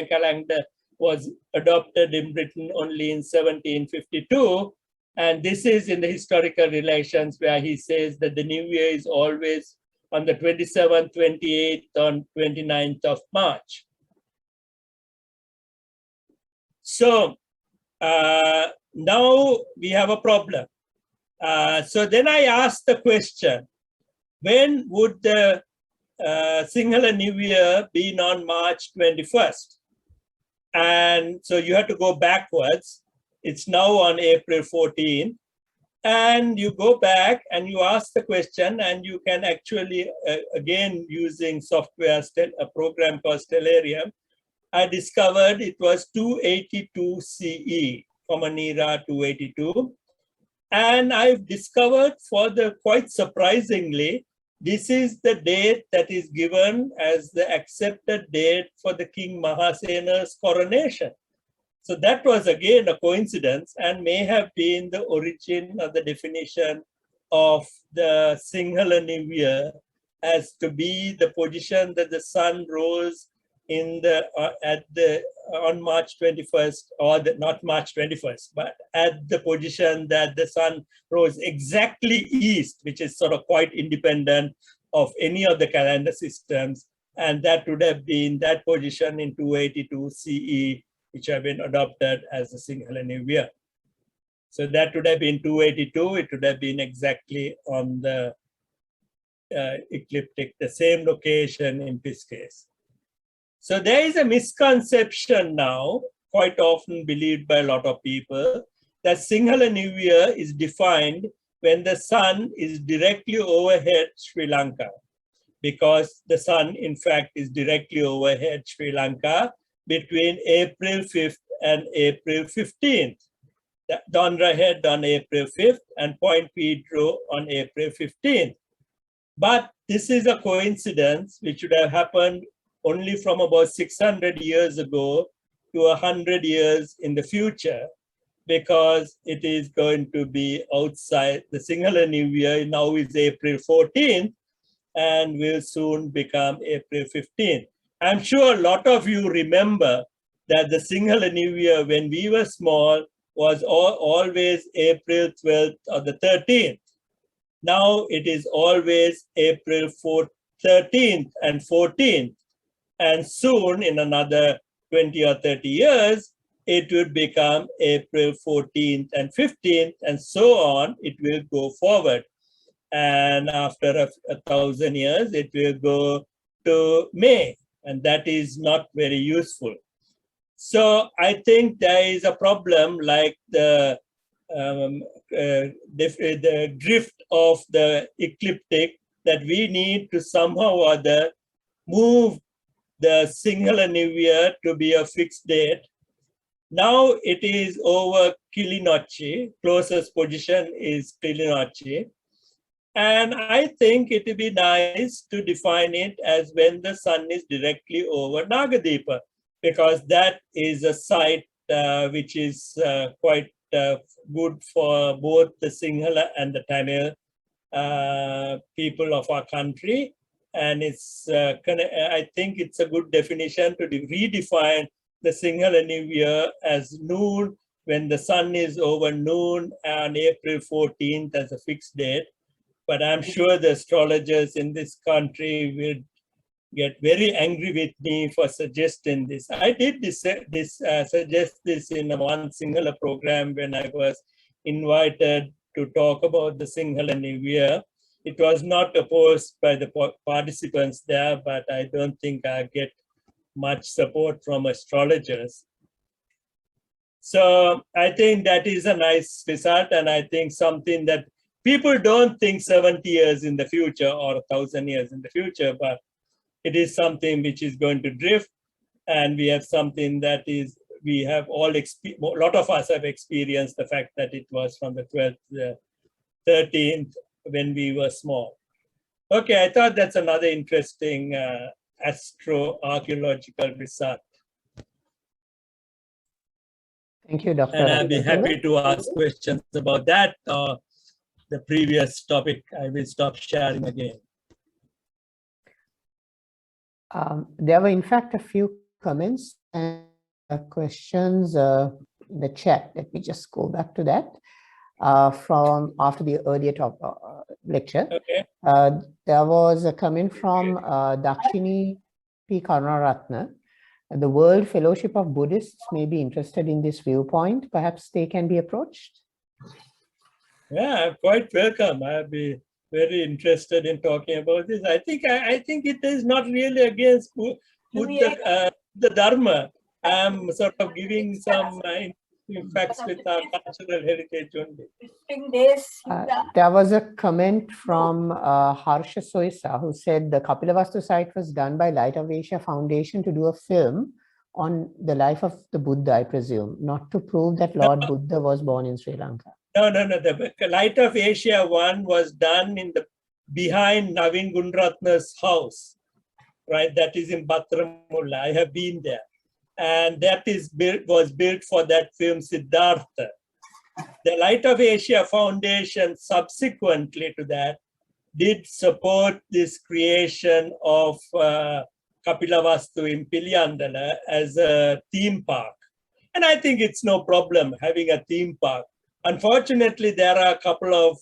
calendar was adopted in Britain only in 1752. And this is in the historical relations, where he says that the new year is always on the 27th, 28th, on 29th of March. So now we have a problem. So then I asked the question, when would the Sinhala New Year be on March 21st? And so you have to go backwards. It's now on April 14th. And you go back and you ask the question, and you can actually, again, using software, a program called Stellarium, I discovered it was 282 CE, Common Era 282. And I've discovered, quite surprisingly, this is the date that is given as the accepted date for the King Mahasena's coronation. So that was again a coincidence, and may have been the origin of the definition of the Sinhala New Year as to be the position that the sun rose in on March 21st, or not March 21st, but at the position that the sun rose exactly east, which is sort of quite independent of any of the calendar systems. And that would have been that position in 282 CE, which have been adopted as the Sinhala New Year. So that would have been 282. It would have been exactly on the ecliptic, the same location in this case. So there is a misconception now, quite often believed by a lot of people, that Sinhala New Year is defined when the sun is directly overhead Sri Lanka, because the sun, in fact, is directly overhead Sri Lanka between April 5th and April 15th. Dondra Head on April 5th and Point Pedro on April 15th. But this is a coincidence which would have happened only from about 600 years ago to 100 years in the future, because it is going to be outside. The Sinhala New Year now is April 14th and will soon become April 15th. I'm sure a lot of you remember that the Sinhala New Year, when we were small, was always April 12th or the 13th. Now it is always April 13th and 14th. And soon, in another 20 or 30 years, it would become April 14th and 15th, and so on. It will go forward. And after 1,000 years, it will go to May, and that is not very useful. So I think there is a problem like the drift of the ecliptic, that we need to somehow or other move the Sinhala New Year to be a fixed date. Now it is over Kilinochchi, closest position is Kilinochchi. And I think it would be nice to define it as when the sun is directly over Nagadeepa, because that is a site which is quite good for both the Sinhala and the Tamil people of our country. And it's, I think it's a good definition to redefine the Sinhala New Year as noon, when the sun is over noon, on April 14th as a fixed date. But I'm sure the astrologers in this country will get very angry with me for suggesting this. I did suggest this in one Sinhala program when I was invited to talk about the Sinhala New Year. It was not opposed by the participants there, but I don't think I get much support from astrologers. So I think that is a nice result, and I think something that people don't think 70 years in the future or 1,000 years in the future, but it is something which is going to drift, and we have something that is, we have all, a lot of us have experienced the fact that it was from the 12th, 13th, when we were small. Okay, I thought that's another interesting astroarchaeological result. Thank you, Dr. And I'll be happy to ask questions about that or the previous topic. I will stop sharing again. There were, in fact, a few comments and questions in the chat. Let me just go back to that from after the earlier lecture. Okay. There was a comment from Dakshini P. Karunaratna. The World Fellowship of Buddhists may be interested in this viewpoint. Perhaps they can be approached. Yeah, I'm quite welcome. I'll be very interested in talking about this. I think it is not really against Buddha, the Dharma. I'm sort of giving some facts with our cultural heritage only. There was a comment from Harsha Soisa, who said the Kapilavastu site was done by Light of Asia Foundation to do a film on the life of the Buddha, I presume, not to prove that Lord Buddha was born in Sri Lanka. No. The Light of Asia one was done in the behind Navin Gunratna's house, right? That is in Batramulla. I have been there. And that is was built for that film Siddhartha. The Light of Asia Foundation subsequently to that did support this creation of Kapilavastu in Piliyandala as a theme park. And I think it's no problem having a theme park. Unfortunately, there are a couple of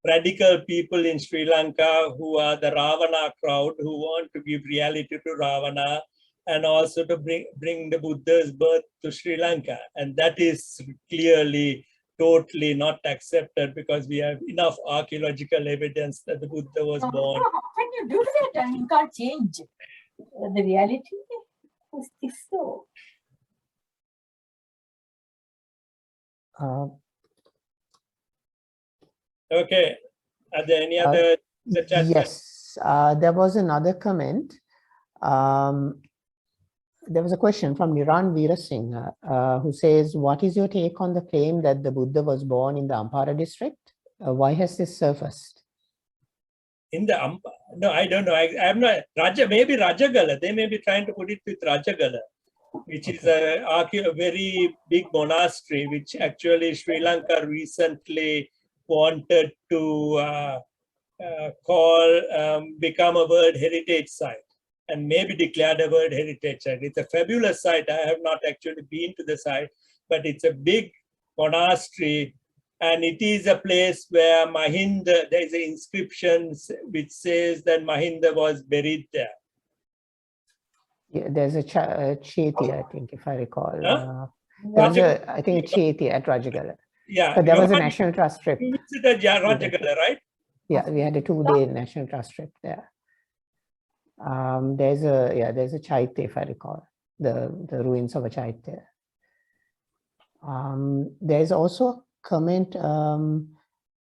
radical people in Sri Lanka who are the Ravana crowd who want to give reality to Ravana and also to bring the Buddha's birth to Sri Lanka. And that is clearly totally not accepted because we have enough archaeological evidence that the Buddha was born. How can you do that? And you can't change the reality. Is this so? Okay. Are there any other? Yes, there was another comment. There was a question from Niran Veerasinghe, who says, what is your take on the claim that the Buddha was born in the Ampara district? Why has this surfaced? In the no, I don't know. I'm not maybe Rajagala. They may be trying to put it with Rajagala, which is a very big monastery, which actually Sri Lanka recently wanted to become a World Heritage Site and maybe declared a World Heritage Site. It's a fabulous site. I have not actually been to the site, but it's a big monastery. And it is a place where Mahinda, there is an inscription which says that Mahinda was buried there. Yeah, there's a Cheti, I think, if I recall. Huh? I think a Cheti at Rajagala. Yeah. But there was a National Trust trip. You visited Rajagala, right? Yeah, we had a 2-day National Trust trip there. There's a Chaitya, if I recall, the ruins of a Chaitya. There's also comment,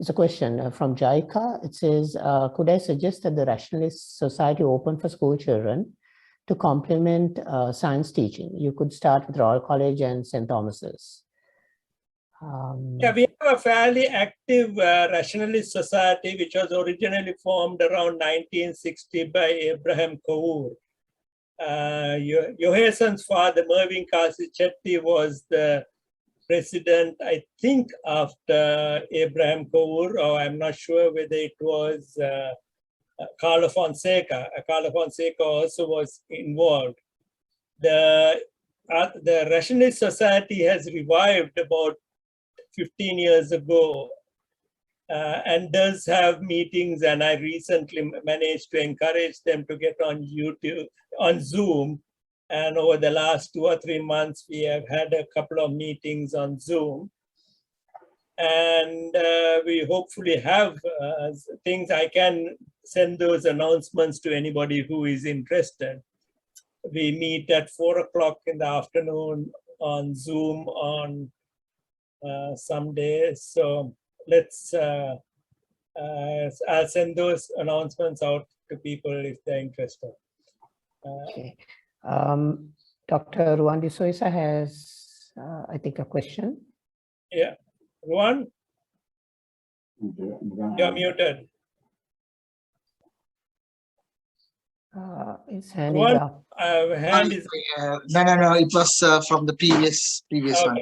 it's a question from Jaika. It says, could I suggest that the Rationalist Society open for school children to complement science teaching? You could start with Royal College and St. Thomas's. Yeah, we have a fairly active Rationalist Society, which was originally formed around 1960 by Abraham Kaur. Johansson's father, Mervyn Kasi Chetty, was the president, I think, after Abraham Kaur, or I'm not sure whether it was Carlo Fonseca. Carlo Fonseca also was involved. The Rationalist Society has revived about 15 years ago and does have meetings, and I recently managed to encourage them to get on YouTube, on Zoom. And over the last 2 or 3 months, we have had a couple of meetings on Zoom. And we hopefully have things. I can send those announcements to anybody who is interested. We meet at 4 o'clock in the afternoon on Zoom on some days. So let's, I'll send those announcements out to people if they're interested. Okay. Dr. Ruandi Soisa has, I think, a question. Yeah. Ruan? You're muted. His hand Ruan, is up. hand is... No. It was from the previous one.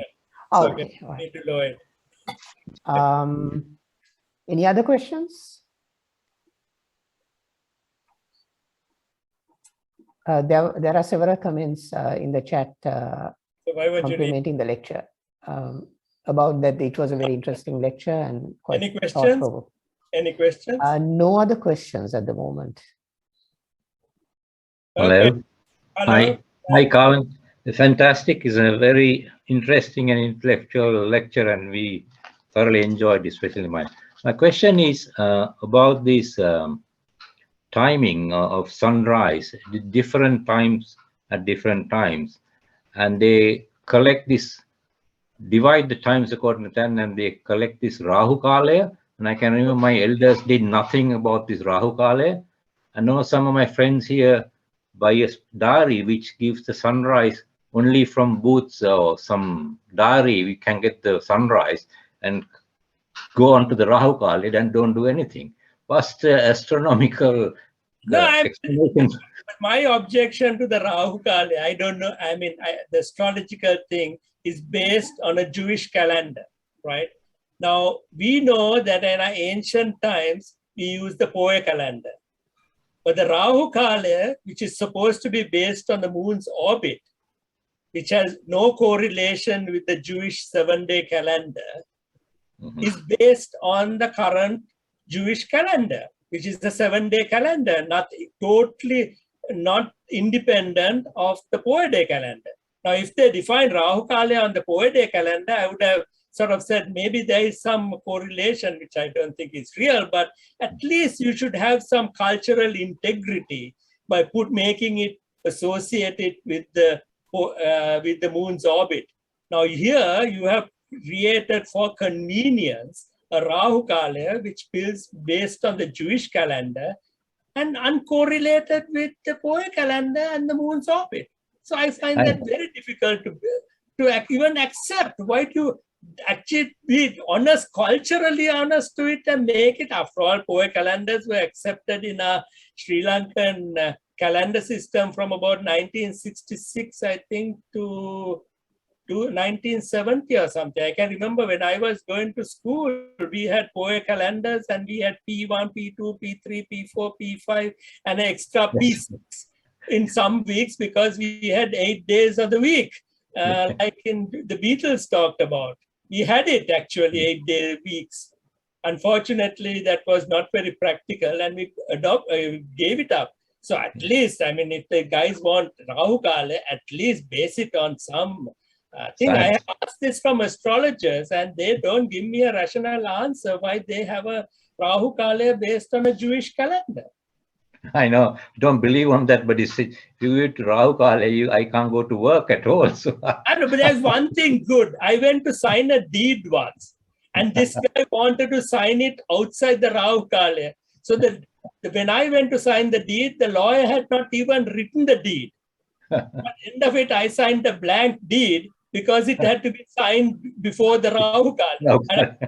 Oh, Okay. okay. All right. Need to lower it. Any other questions? There are several comments in the chat complimenting the lecture, about that it was a very interesting lecture and quite Any questions? thought-provoking. Any questions? No other questions at the moment. Hello. Okay. Hi, Kavan. Fantastic. It's a very interesting and intellectual lecture, and we thoroughly enjoyed it, especially mine. My question is about this timing of sunrise, different times at different times, and they collect this, divide the times according to 10, and they collect this Rahu Kala. And I can remember my elders did nothing about this Rahu Kala. I know some of my friends here buy a diary which gives the sunrise only from booths or some diary. We can get the sunrise and go on to the Rahu Kala and don't do anything. What's the astronomical explanation? My objection to the Rahu Kala, I don't know. I mean, the astrological thing is based on a Jewish calendar, right? Now, we know that in our ancient times, we use the Poya calendar. But the Rahu Kala, which is supposed to be based on the moon's orbit, which has no correlation with the Jewish 7-day calendar, is based on the current Jewish calendar, which is the 7-day calendar, not independent of the Poya calendar. Now, if they define Rahu Kala on the Poya calendar, I would have sort of said maybe there is some correlation, which I don't think is real, but at least you should have some cultural integrity by making it associated with the moon's orbit. Now here you have created for convenience a Rahu Kala, which is based on the Jewish calendar and uncorrelated with the Poya calendar and the moon's orbit. So I find that very difficult to even accept. Why do you actually be honest, culturally honest to it, and make it? After all, Poya calendars were accepted in our Sri Lankan calendar system from about 1966, I think, to 1970 or something. I can remember when I was going to school, we had Poya calendars and we had P1, P2, P3, P4, P5, and an extra P6 in some weeks because we had 8 days of the week, like in the Beatles talked about. We had it actually 8-day weeks. Unfortunately, that was not very practical, and we gave it up. So at least, I mean, if the guys want Rahu Kala, at least base it on some thing. I have asked this from astrologers, and they don't give me a rational answer why they have a Rahu Kala based on a Jewish calendar. I know, don't believe on that, but if you go to Rahu Kala, I can't go to work at all. So. I know, but there's one thing good. I went to sign a deed once, and this guy wanted to sign it outside the Rahu Kala. So when I went to sign the deed, the lawyer had not even written the deed. At the end of it, I signed a blank deed because it had to be signed before the Rahu Kala. And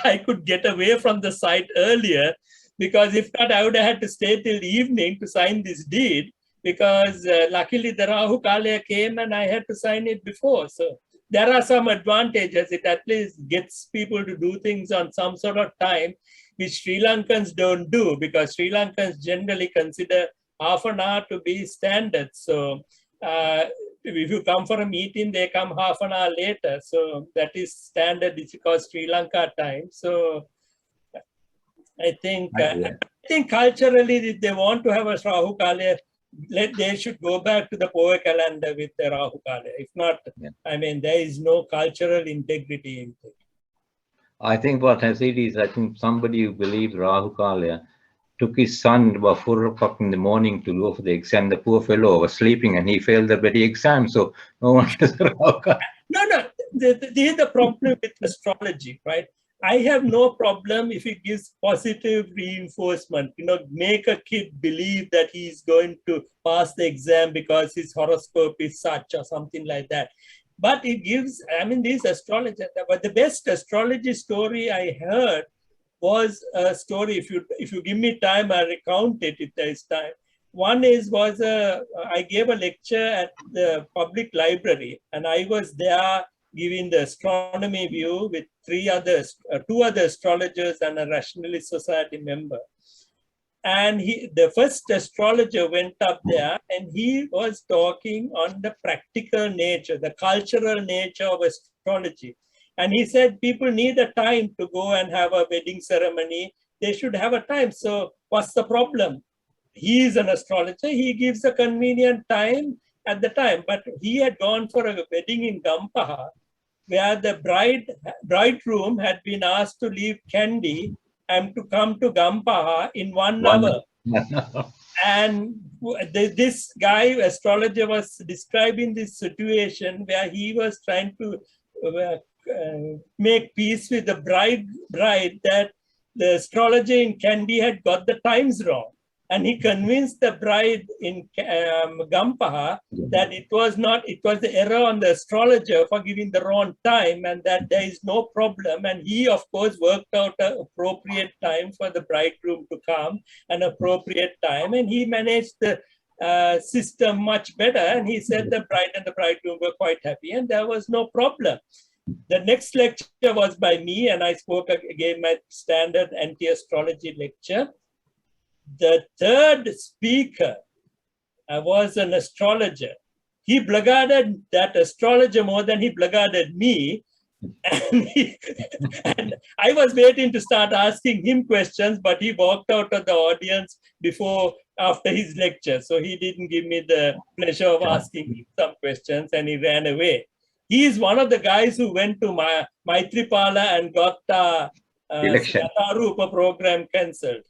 I could get away from the site earlier, because if not, I would have had to stay till evening to sign this deed, because luckily the Rahu Kala came and I had to sign it before. So there are some advantages. It at least gets people to do things on some sort of time, which Sri Lankans don't do, because Sri Lankans generally consider half an hour to be standard. So if you come for a meeting, they come half an hour later. So that is standard. It's because Sri Lanka time. So I think culturally, if they want to have a Rahu Kala, they should go back to the Poya calendar with the Rahu Kala. If not, I mean, there is no cultural integrity in it. I think what has it is, I think somebody who believed Rahu Kala took his son about 4 o'clock in the morning to go for the exam. The poor fellow was sleeping and he failed the bloody exam. So no one does Rahu Kala. No. This is the problem with astrology, right? I have no problem if it gives positive reinforcement, make a kid believe that he's going to pass the exam because his horoscope is such or something like that. But it gives, these astrologers, but the best astrology story I heard was a story. If you give me time, I'll recount it if there is time. One I gave a lecture at the public library, and I was there giving the astronomy view with two other astrologers and a rationalist society member. And the first astrologer went up there and he was talking on the practical nature, the cultural nature of astrology. And he said people need a time to go and have a wedding ceremony. They should have a time. So what's the problem? He is an astrologer. He gives a convenient time at the time. But he had gone for a wedding in Gampaha, where the bridegroom had been asked to leave Kandy and to come to Gampaha in 1 hour. And this guy, astrologer, was describing this situation where he was trying to make peace with the bride that the astrologer in Kandy had got the times wrong. And he convinced the bride in Gampaha that it was the error on the astrologer for giving the wrong time and that there is no problem. And he, of course, worked out an appropriate time for the bridegroom to come, an appropriate time. And he managed the system much better. And he said the bride and the bridegroom were quite happy and there was no problem. The next lecture was by me, and I spoke again my standard anti-astrology lecture. The third speaker was an astrologer. He blackguarded that astrologer more than he blackguarded me. And I was waiting to start asking him questions, but he walked out of the audience after his lecture. So he didn't give me the pleasure of asking him some questions and he ran away. He is one of the guys who went to Maitripala and got the Yatharupa program cancelled.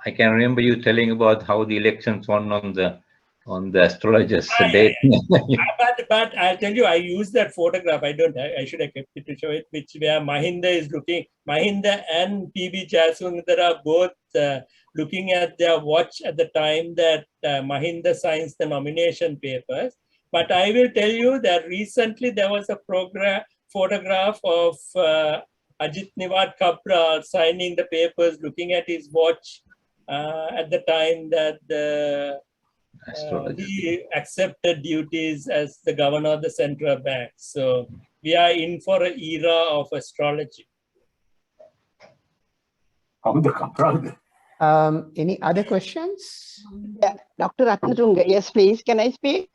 I can remember you telling about how the elections won on the astrologer's date. But I'll tell you, I used that photograph. I should have kept it to show it, where Mahinda is looking. Mahinda and PB Jayasundara are both looking at their watch at the time that Mahinda signs the nomination papers. But I will tell you that recently there was a photograph of Ajit Niwad Kabra signing the papers, looking at his watch at the time that he accepted duties as the governor of the central bank. So we are in for an era of astrology. Any other questions? Yeah, Dr. Ratnatunga, yes, please. Can I speak?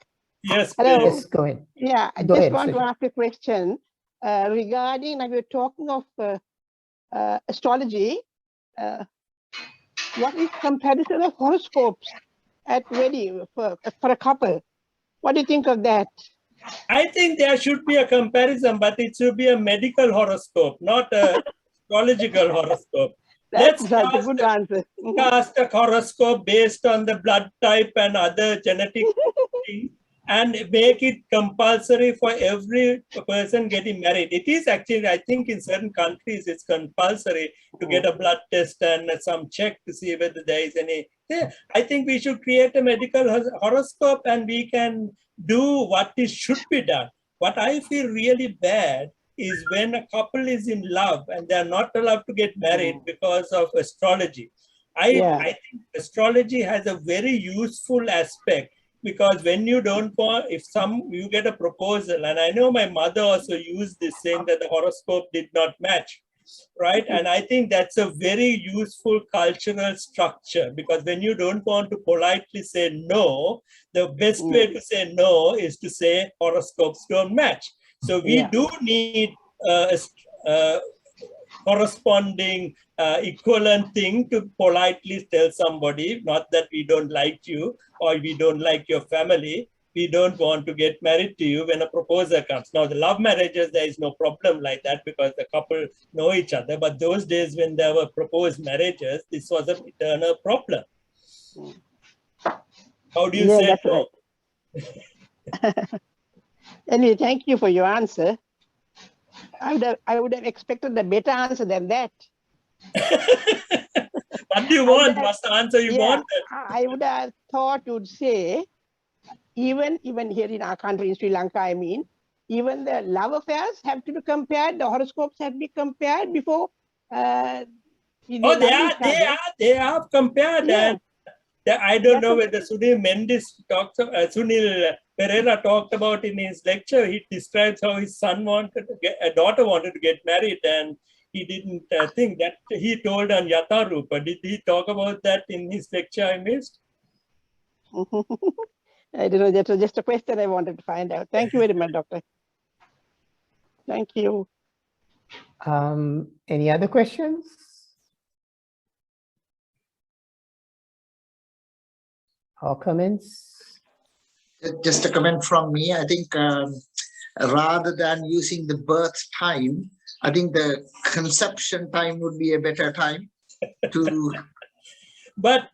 Yes, hello. Yes, go ahead. Yeah, I Go just ahead, want to Sri. ask a question regarding, like we're talking of astrology. What is comparison of horoscopes at wedding for a couple? What do you think of that? I think there should be a comparison, but it should be a medical horoscope, not a astrological horoscope. That's a good answer. Cast a horoscope based on the blood type and other genetic things and make it compulsory for every person getting married. It is actually, I think in certain countries, it's compulsory to get a blood test and some check to see whether there is any. I think we should create a medical horoscope and we can do what should be done. What I feel really bad is when a couple is in love and they're not allowed to get married because of astrology. I think astrology has a very useful aspect, because when you don't want, you get a proposal, and I know my mother also used this, saying that the horoscope did not match, right? And I think that's a very useful cultural structure, because when you don't want to politely say no, the best way to say no is to say horoscopes don't match. So we do need corresponding equivalent thing to politely tell somebody, not that we don't like you or we don't like your family. we don't want to get married to you when a proposer comes. Now, the love marriages, there is no problem like that because the couple know each other. But those days when there were proposed marriages, this was an eternal problem. How do you say that's no? right. Anyway, thank you for your answer. I would have expected a better answer than that. What do you want? What's the answer you want? I would have thought you'd say, even here in our country, in Sri Lanka, I mean, even the love affairs have to be compared, the horoscopes have to be compared before they are compared. Yeah. And I don't know whether Mendes Sunil Pereira talked about in his lecture. He describes how his son a daughter wanted to get married, and he didn't think that. He told on Yatharupa. Did he talk about that in his lecture? I missed. I don't know. That was just a question I wanted to find out. Thank you very much, Doctor. Thank you. Any other questions? Or comments? Just a comment from me. I think rather than using the birth time, I think the conception time would be a better time to. But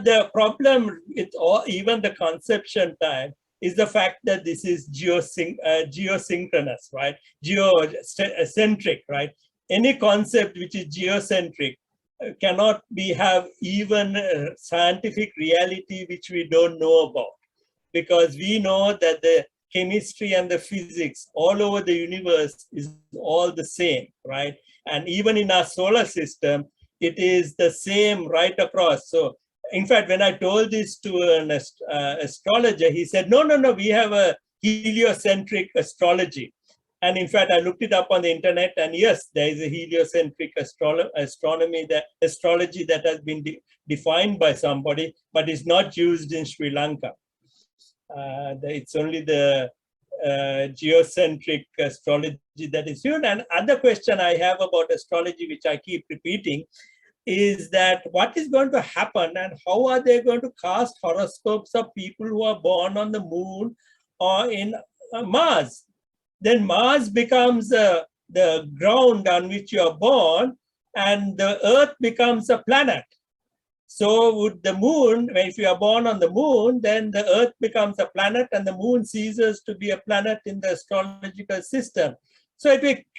the problem with even the conception time is the fact that this is geosynchronous, right? Geocentric, right? Any concept which is geocentric cannot have even scientific reality which we don't know about, because we know that the chemistry and the physics all over the universe is all the same, right? And even in our solar system, it is the same right across. So in fact, when I told this to an astrologer, he said, no, we have a heliocentric astrology. And in fact, I looked it up on the internet, and yes, there is a heliocentric astrology that has been defined by somebody, but is not used in Sri Lanka. It's only the geocentric astrology that is used. And other question I have about astrology, which I keep repeating, is that what is going to happen and how are they going to cast horoscopes of people who are born on the moon or in Mars? Then Mars becomes the ground on which you are born, and the Earth becomes a planet. So would the moon, if you are born on the moon, then the Earth becomes a planet and the moon ceases to be a planet in the astrological system. So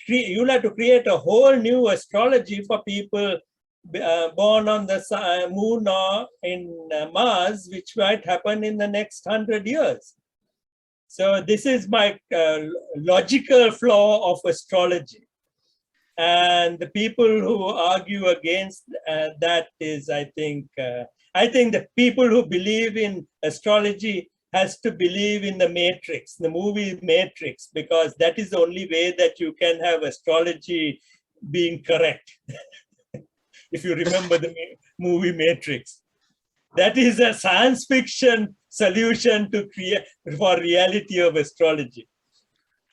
you'll have to create a whole new astrology for people born on the moon or in Mars, which might happen in the next 100 years. So this is my logical flaw of astrology. And the people who argue against that is, I think the people who believe in astrology has to believe in the Matrix, the movie Matrix, because that is the only way that you can have astrology being correct. If you remember the movie Matrix. That is a science fiction solution to create for reality of astrology.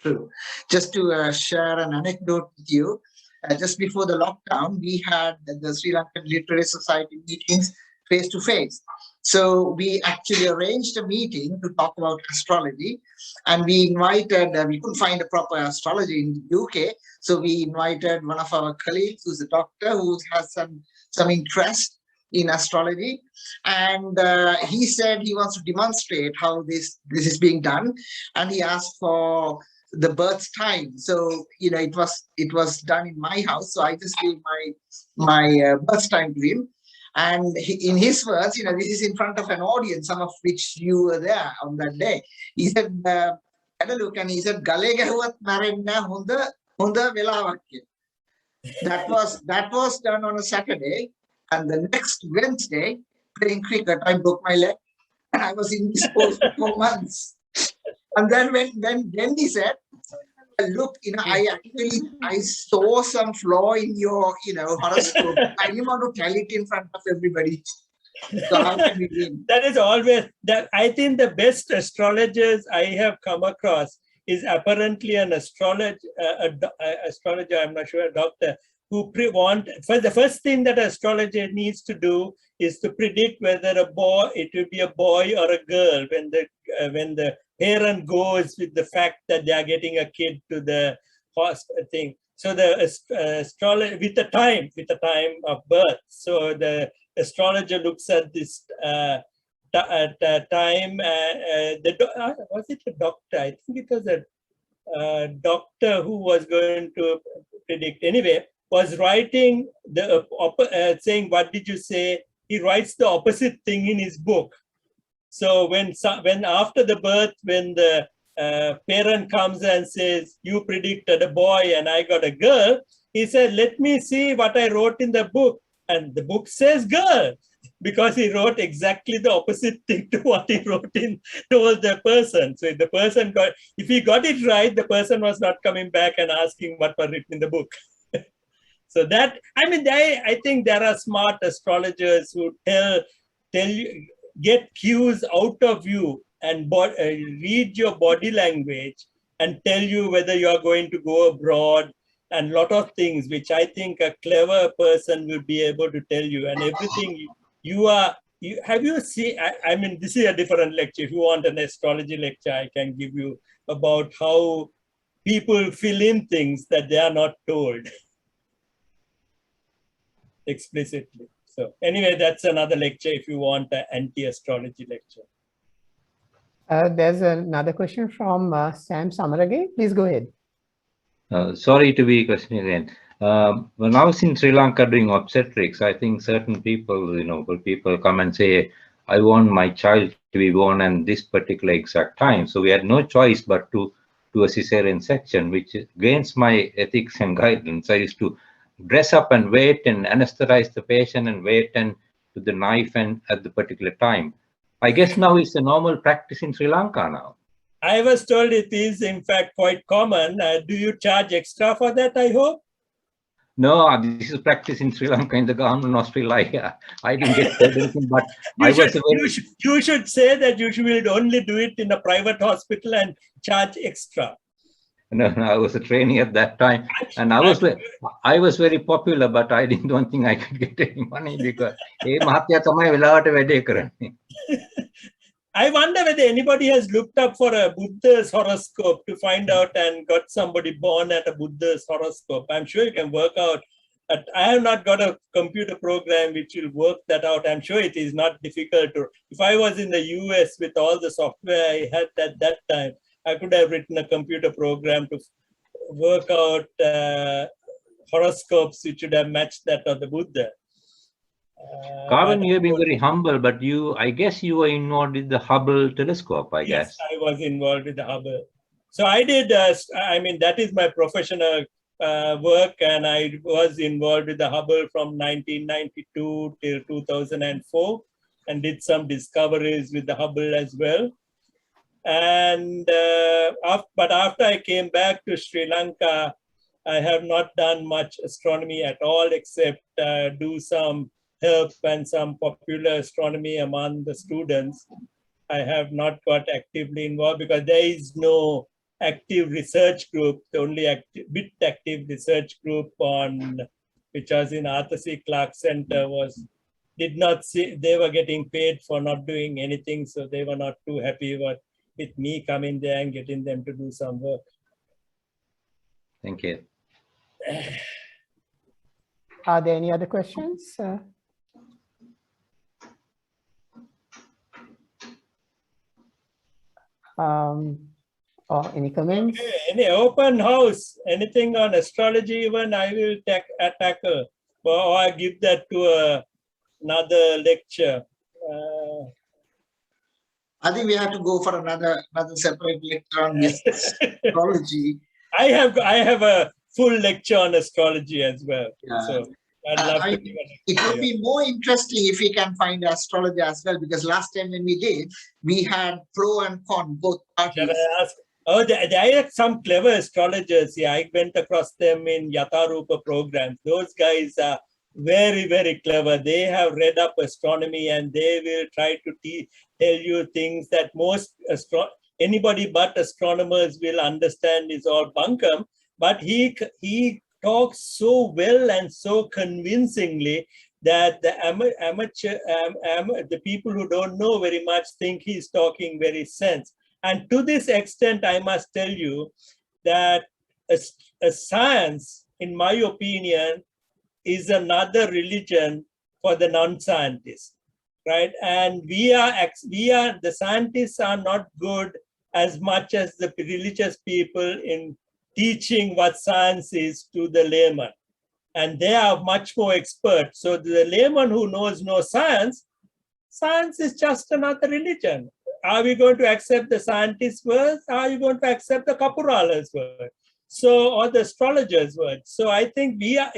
True. Just to share an anecdote with you, just before the lockdown, we had the Sri Lankan Literary Society meetings face to face. So we actually arranged a meeting to talk about astrology, and we invited, we couldn't find a proper astrology in the UK. So we invited one of our colleagues who's a doctor who has some interest in astrology, and he said he wants to demonstrate how this is being done, and he asked for the birth time. So it was done in my house, so I just gave my birth time to him, and in his words, this is in front of an audience, some of which you were there on that day. He said, had a look, and he said, "Gale gahuvat marenna hunda velawak." That was done on a Saturday. And the next Wednesday, playing cricket, I broke my leg, and I was indisposed for 4 months. And then when he said, "Look, I saw some flaw in your, horoscope. I didn't want to tell it in front of everybody. So how can we win?" That is always that. I think the best astrologers I have come across is apparently an astrologer. I'm not sure, a doctor, who the first thing that astrologer needs to do is to predict whether it will be a boy or a girl when the parent goes with the fact that they are getting a kid to the hospital thing. So the astrologer with the time of birth. So the astrologer looks at this time. Was it a doctor? I think it was a doctor who was going to predict. Anyway, was writing saying, "What did you say?" He writes the opposite thing in his book. So when after the birth, when the parent comes and says, "You predicted a boy and I got a girl," he said, "Let me see what I wrote in the book." And the book says girl, because he wrote exactly the opposite thing to what he told the person. So if the person if he got it right, the person was not coming back and asking what was written in the book. So that, I think there are smart astrologers who tell you, get cues out of you and read your body language and tell you whether you are going to go abroad and lot of things, which I think a clever person will be able to tell you. And everything have you seen, this is a different lecture. If you want an astrology lecture, I can give you about how people fill in things that they are not told explicitly. So anyway, that's another lecture if you want an anti-astrology lecture. There's another question from Sam Samarage. Please go ahead. Sorry to be questioning again. When I was in Sri Lanka doing obstetrics, I think certain people, people come and say, "I want my child to be born at this particular exact time." So we had no choice but to do a cesarean section, which is against my ethics and guidance. I used to dress up and wait and anesthetize the patient and wait and to the knife and at the particular time. I guess now it's a normal practice in Sri Lanka now. I was told it is in fact quite common. Do you charge extra for that, I hope? No, this is practice in Sri Lanka in the government of Australia. I didn't get paid anything, but you should say that you should only do it in a private hospital and charge extra. No, I was a trainee at that time, and I was very popular, but I don't think I could get any money because I wonder whether anybody has looked up for a Buddha's horoscope to find out and got somebody born at a Buddha's horoscope. I'm sure you can work out. I have not got a computer program which will work that out. I'm sure it is not difficult to. If I was in the US with all the software I had at that time, I could have written a computer program to work out horoscopes which should have matched that of the Buddha. Kavan, you have been very humble, but I guess you were involved with the Hubble telescope, I guess. Yes, I was involved with the Hubble. So I did, that is my professional work, and I was involved with the Hubble from 1992 till 2004 and did some discoveries with the Hubble as well. And but after I came back to Sri Lanka, I have not done much astronomy at all except do some help and some popular astronomy among the students. I have not got actively involved because there is no active research group. The only active research group which was in Arthur C. Clarke Center did not see, they were getting paid for not doing anything, so they were not too happy with me coming there and getting them to do some work. Thank you. Are there any other questions? Or any comments? Okay, any open house, anything on astrology even, I will tackle, or I give that to another lecture. I think we have to go for another separate lecture on this astrology. I have a full lecture on astrology as well. Yeah. So I'd love to give it would be more interesting if we can find astrology as well, because last time when we did, we had pro and con, both parties. Oh, there are some clever astrologers. Yeah, I went across them in Yatharupa programs. Those guys are very, very clever. They have read up astronomy and they will try to tell you things that most anybody but astronomers will understand is all bunkum. But he talks so well and so convincingly that the the people who don't know very much think he's talking very sense. And to this extent, I must tell you that a science, in my opinion, is another religion for the non-scientists, right? And the scientists are not good as much as the religious people in teaching what science is to the layman. And they are much more expert. So the layman who knows no science, science is just another religion. Are we going to accept the scientist's words? Are you going to accept the Kapurala's word? So, or the astrologer's word? So I think the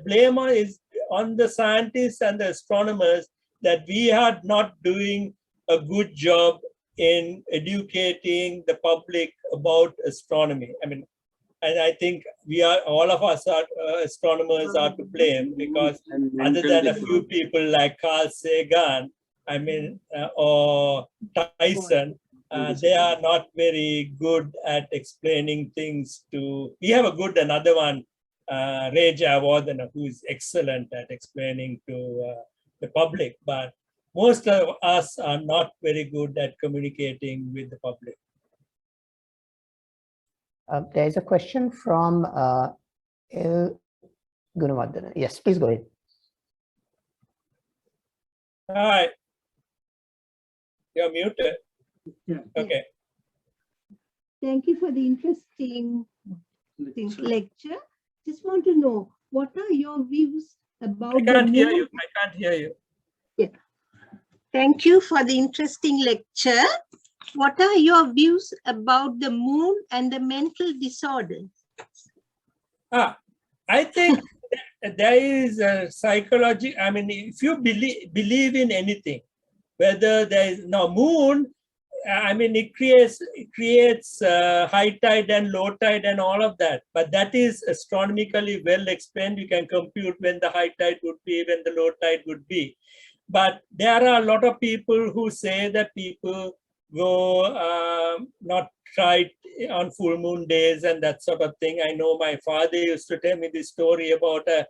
blame is on the scientists and the astronomers that we are not doing a good job in educating the public about astronomy. I mean, and I think all of us are astronomers are to blame, because other than a few people like Carl Sagan, I mean, or Tyson, they are not very good at explaining things to. We have another one, Ray Jayawardena, who is excellent at explaining to the public, but most of us are not very good at communicating with the public. There's a question from Il Gunawardena. Yes, please go ahead. Hi. You're muted. Yeah. Okay. Thank you for the interesting lecture. Just want to know, what are your views about I can't hear you. I can't hear you. Yeah. Thank you for the interesting lecture. What are your views about the moon and the mental disorders? I think there is a psychology. I mean, if you believe in anything, whether there is no moon, I mean, it creates high tide and low tide and all of that. But that is astronomically well explained. You can compute when the high tide would be, when the low tide would be. But there are a lot of people who say that people go not right on full moon days and that sort of thing. I know my father used to tell me this story about a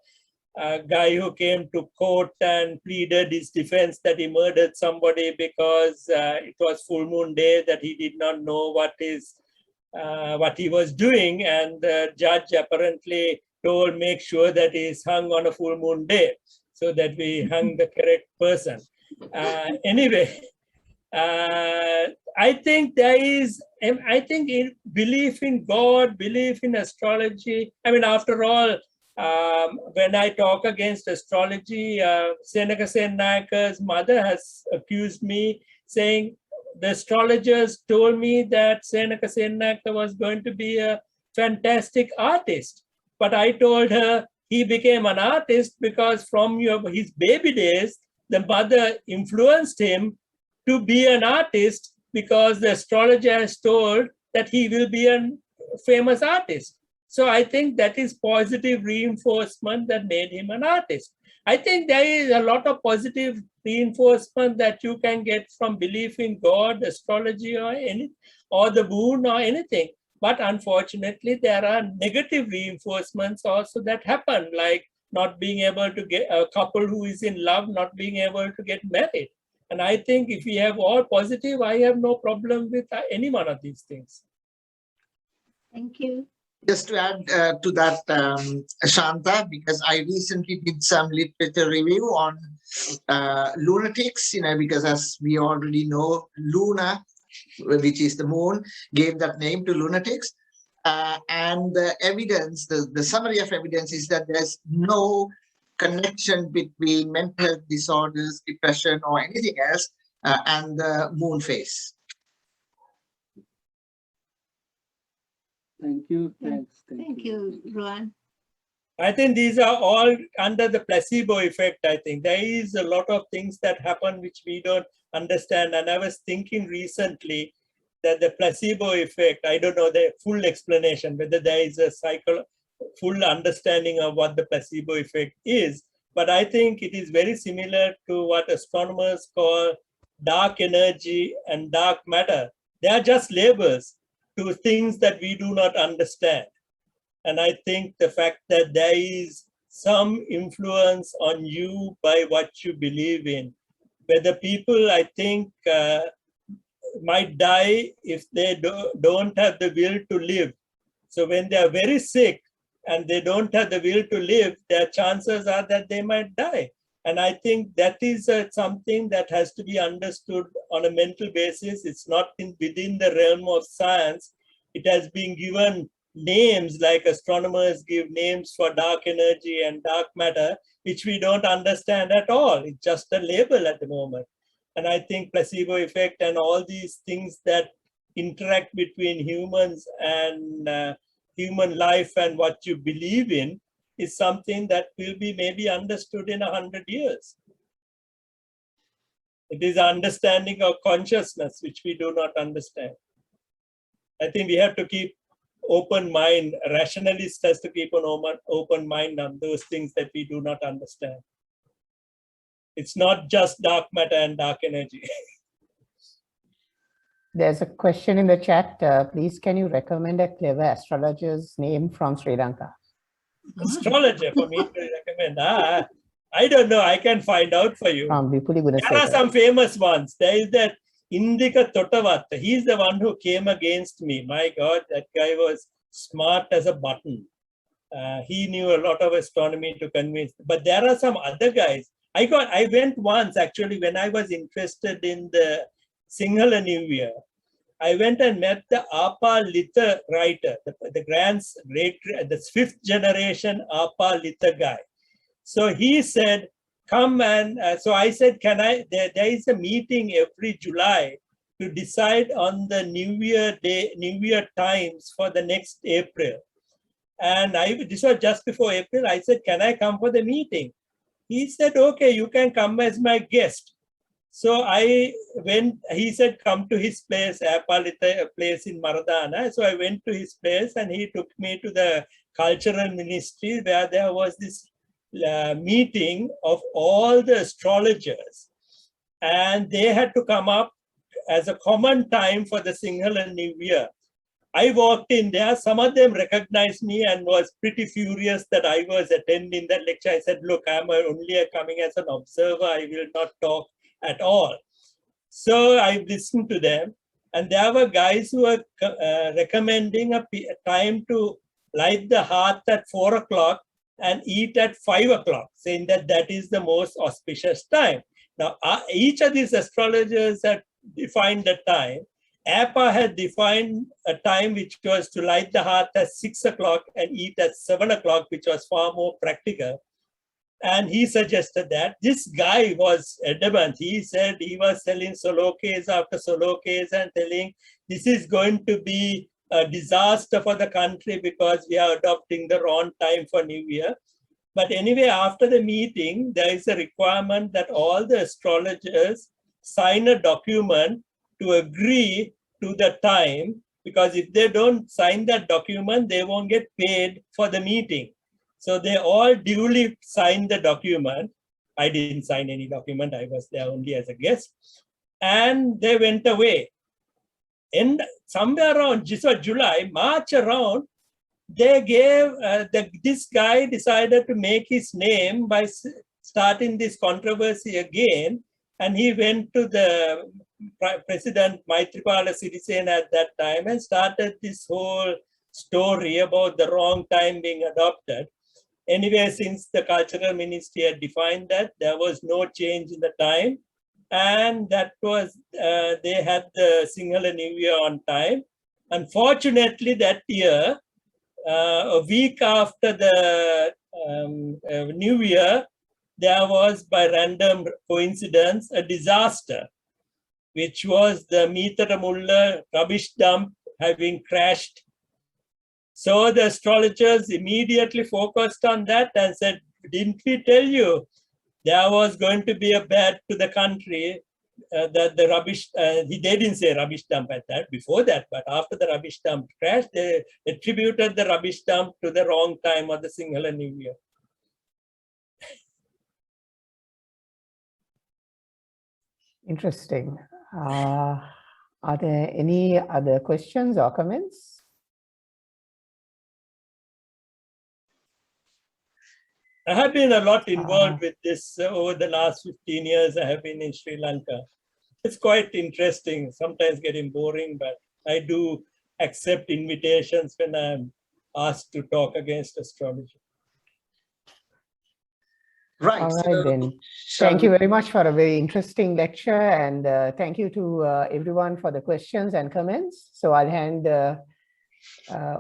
guy who came to court and pleaded his defense that he murdered somebody because it was full moon day, that he did not know what he was doing, and the judge apparently told, make sure that he is hung on a full moon day, so that we hung the correct person. Anyway, I think in belief in God, belief in astrology. I mean, after all, when I talk against astrology, Senaka Sennaika's mother has accused me, saying the astrologers told me that Senaka Sennaika was going to be a fantastic artist. But I told her he became an artist because from his baby days, the mother influenced him to be an artist, because the astrologer has told that he will be a famous artist. So I think that is positive reinforcement that made him an artist. I think there is a lot of positive reinforcement that you can get from belief in God, astrology, or the moon or anything. But unfortunately, there are negative reinforcements also that happen, like not being able to get a couple who is in love, not being able to get married. And I think if we have all positive, I have no problem with any one of these things. Thank you. Just to add to that, Shanta, because I recently did some literature review on lunatics, because as we already know, Luna, which is the moon, gave that name to lunatics. And the evidence, the summary of evidence is that there's no connection between mental health disorders, depression, or anything else, and the moon phase. Thank you. Thanks. Thank you, Rohan. I think these are all under the placebo effect. I think there is a lot of things that happen which we don't understand. And I was thinking recently that the placebo effect, I don't know the full explanation, whether there is a full understanding of what the placebo effect is. But I think it is very similar to what astronomers call dark energy and dark matter. They are just labels to things that we do not understand. And I think the fact that there is some influence on you by what you believe in, whether people, I think, might die if they don't have the will to live. So when they are very sick and they don't have the will to live, their chances are that they might die. And I think that is something that has to be understood on a mental basis. It's not within the realm of science. It has been given names, like astronomers give names for dark energy and dark matter, which we don't understand at all. It's just a label at the moment. And I think placebo effect and all these things that interact between humans and human life and what you believe in is something that will be maybe understood in 100 years. It is understanding of consciousness, which we do not understand. I think we have to keep open mind. A rationalist has to keep an open mind on those things that we do not understand. It's not just dark matter and dark energy. There's a question in the chat. Please, can you recommend a clever astrologer's name from Sri Lanka? Astrologer for me to recommend. I don't know. I can find out for you. There are some famous ones. There is that Indika Totavatta. He's the one who came against me. My God, that guy was smart as a button. He knew a lot of astronomy to convince. But there are some other guys. I went once actually when I was interested in the Sinhala New Year. I went and met the Apa Litha writer, the fifth generation Apa Litha guy. So he said, come and, so I said, there is a meeting every July to decide on the New Year day, New Year times for the next April. And this was just before April. I said, can I come for the meeting? He said, okay, you can come as my guest. So I went, he said, come to his place, a place in Maradana. So I went to his place and he took me to the cultural ministry where there was this meeting of all the astrologers. And they had to come up as a common time for the Sinhala New Year. I walked in there, some of them recognized me and was pretty furious that I was attending that lecture. I said, look, I'm only coming as an observer. I will not talk at all. So I listened to them, and there were guys who were recommending a time to light the hearth at 4 o'clock and eat at 5 o'clock, saying that that is the most auspicious time. Now, each of these astrologers had defined the time. Apa had defined a time which was to light the hearth at 6 o'clock and eat at 7 o'clock, which was far more practical. And he suggested that. This guy was adamant. He said he was selling solo case after solo case and telling this is going to be a disaster for the country because we are adopting the wrong time for New Year. But anyway, after the meeting, there is a requirement that all the astrologers sign a document to agree to the time, because if they don't sign that document, they won't get paid for the meeting. So they all duly signed the document. I didn't sign any document. I was there only as a guest. And they went away. And somewhere around July, March around, they gave, this guy decided to make his name by starting this controversy again. And he went to the President Maithripala Sirisena at that time and started this whole story about the wrong time being adopted. Anyway, since the cultural ministry had defined that, there was no change in the time. And that was, they had the Sinhala New Year on time. Unfortunately, that year, a week after the New Year, there was, by random coincidence, a disaster, which was the Meetaramulla rubbish dump having crashed. So the astrologers immediately focused on that and said, didn't we tell you there was going to be a bad to the country, that the rubbish, they didn't say rubbish dump at that, before that, but after the rubbish dump crashed, they attributed the rubbish dump to the wrong time of the Sinhala New Year. Interesting. Are there any other questions or comments? I have been a lot involved with this over the last 15 years. I have been in Sri Lanka. It's quite interesting, sometimes getting boring, but I do accept invitations when I'm asked to talk against astrology. Right. All right, then. Thank you very much for a very interesting lecture, and thank you to everyone for the questions and comments. So I'll hand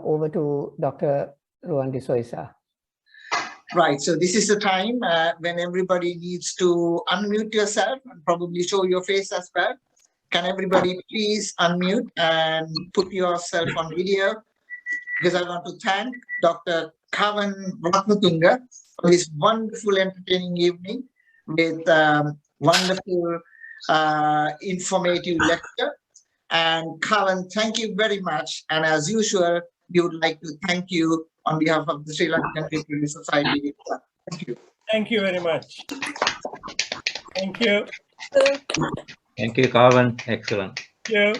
over to Dr. Ruan de Soisa. Right, so this is the time when everybody needs to unmute yourself and probably show your face as well. Can everybody please unmute and put yourself on video? Because I want to thank Dr. Kavan Ratnatunga for this wonderful, entertaining evening with wonderful, informative lecture. And Kavan, thank you very much. And as usual, we would like to thank you on behalf of the Sri Lankan Literary Society. Thank you. Thank you very much. Thank you. Thank you, Kavan. Excellent. Thank you.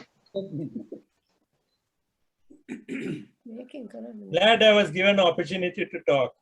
Glad I was given an opportunity to talk.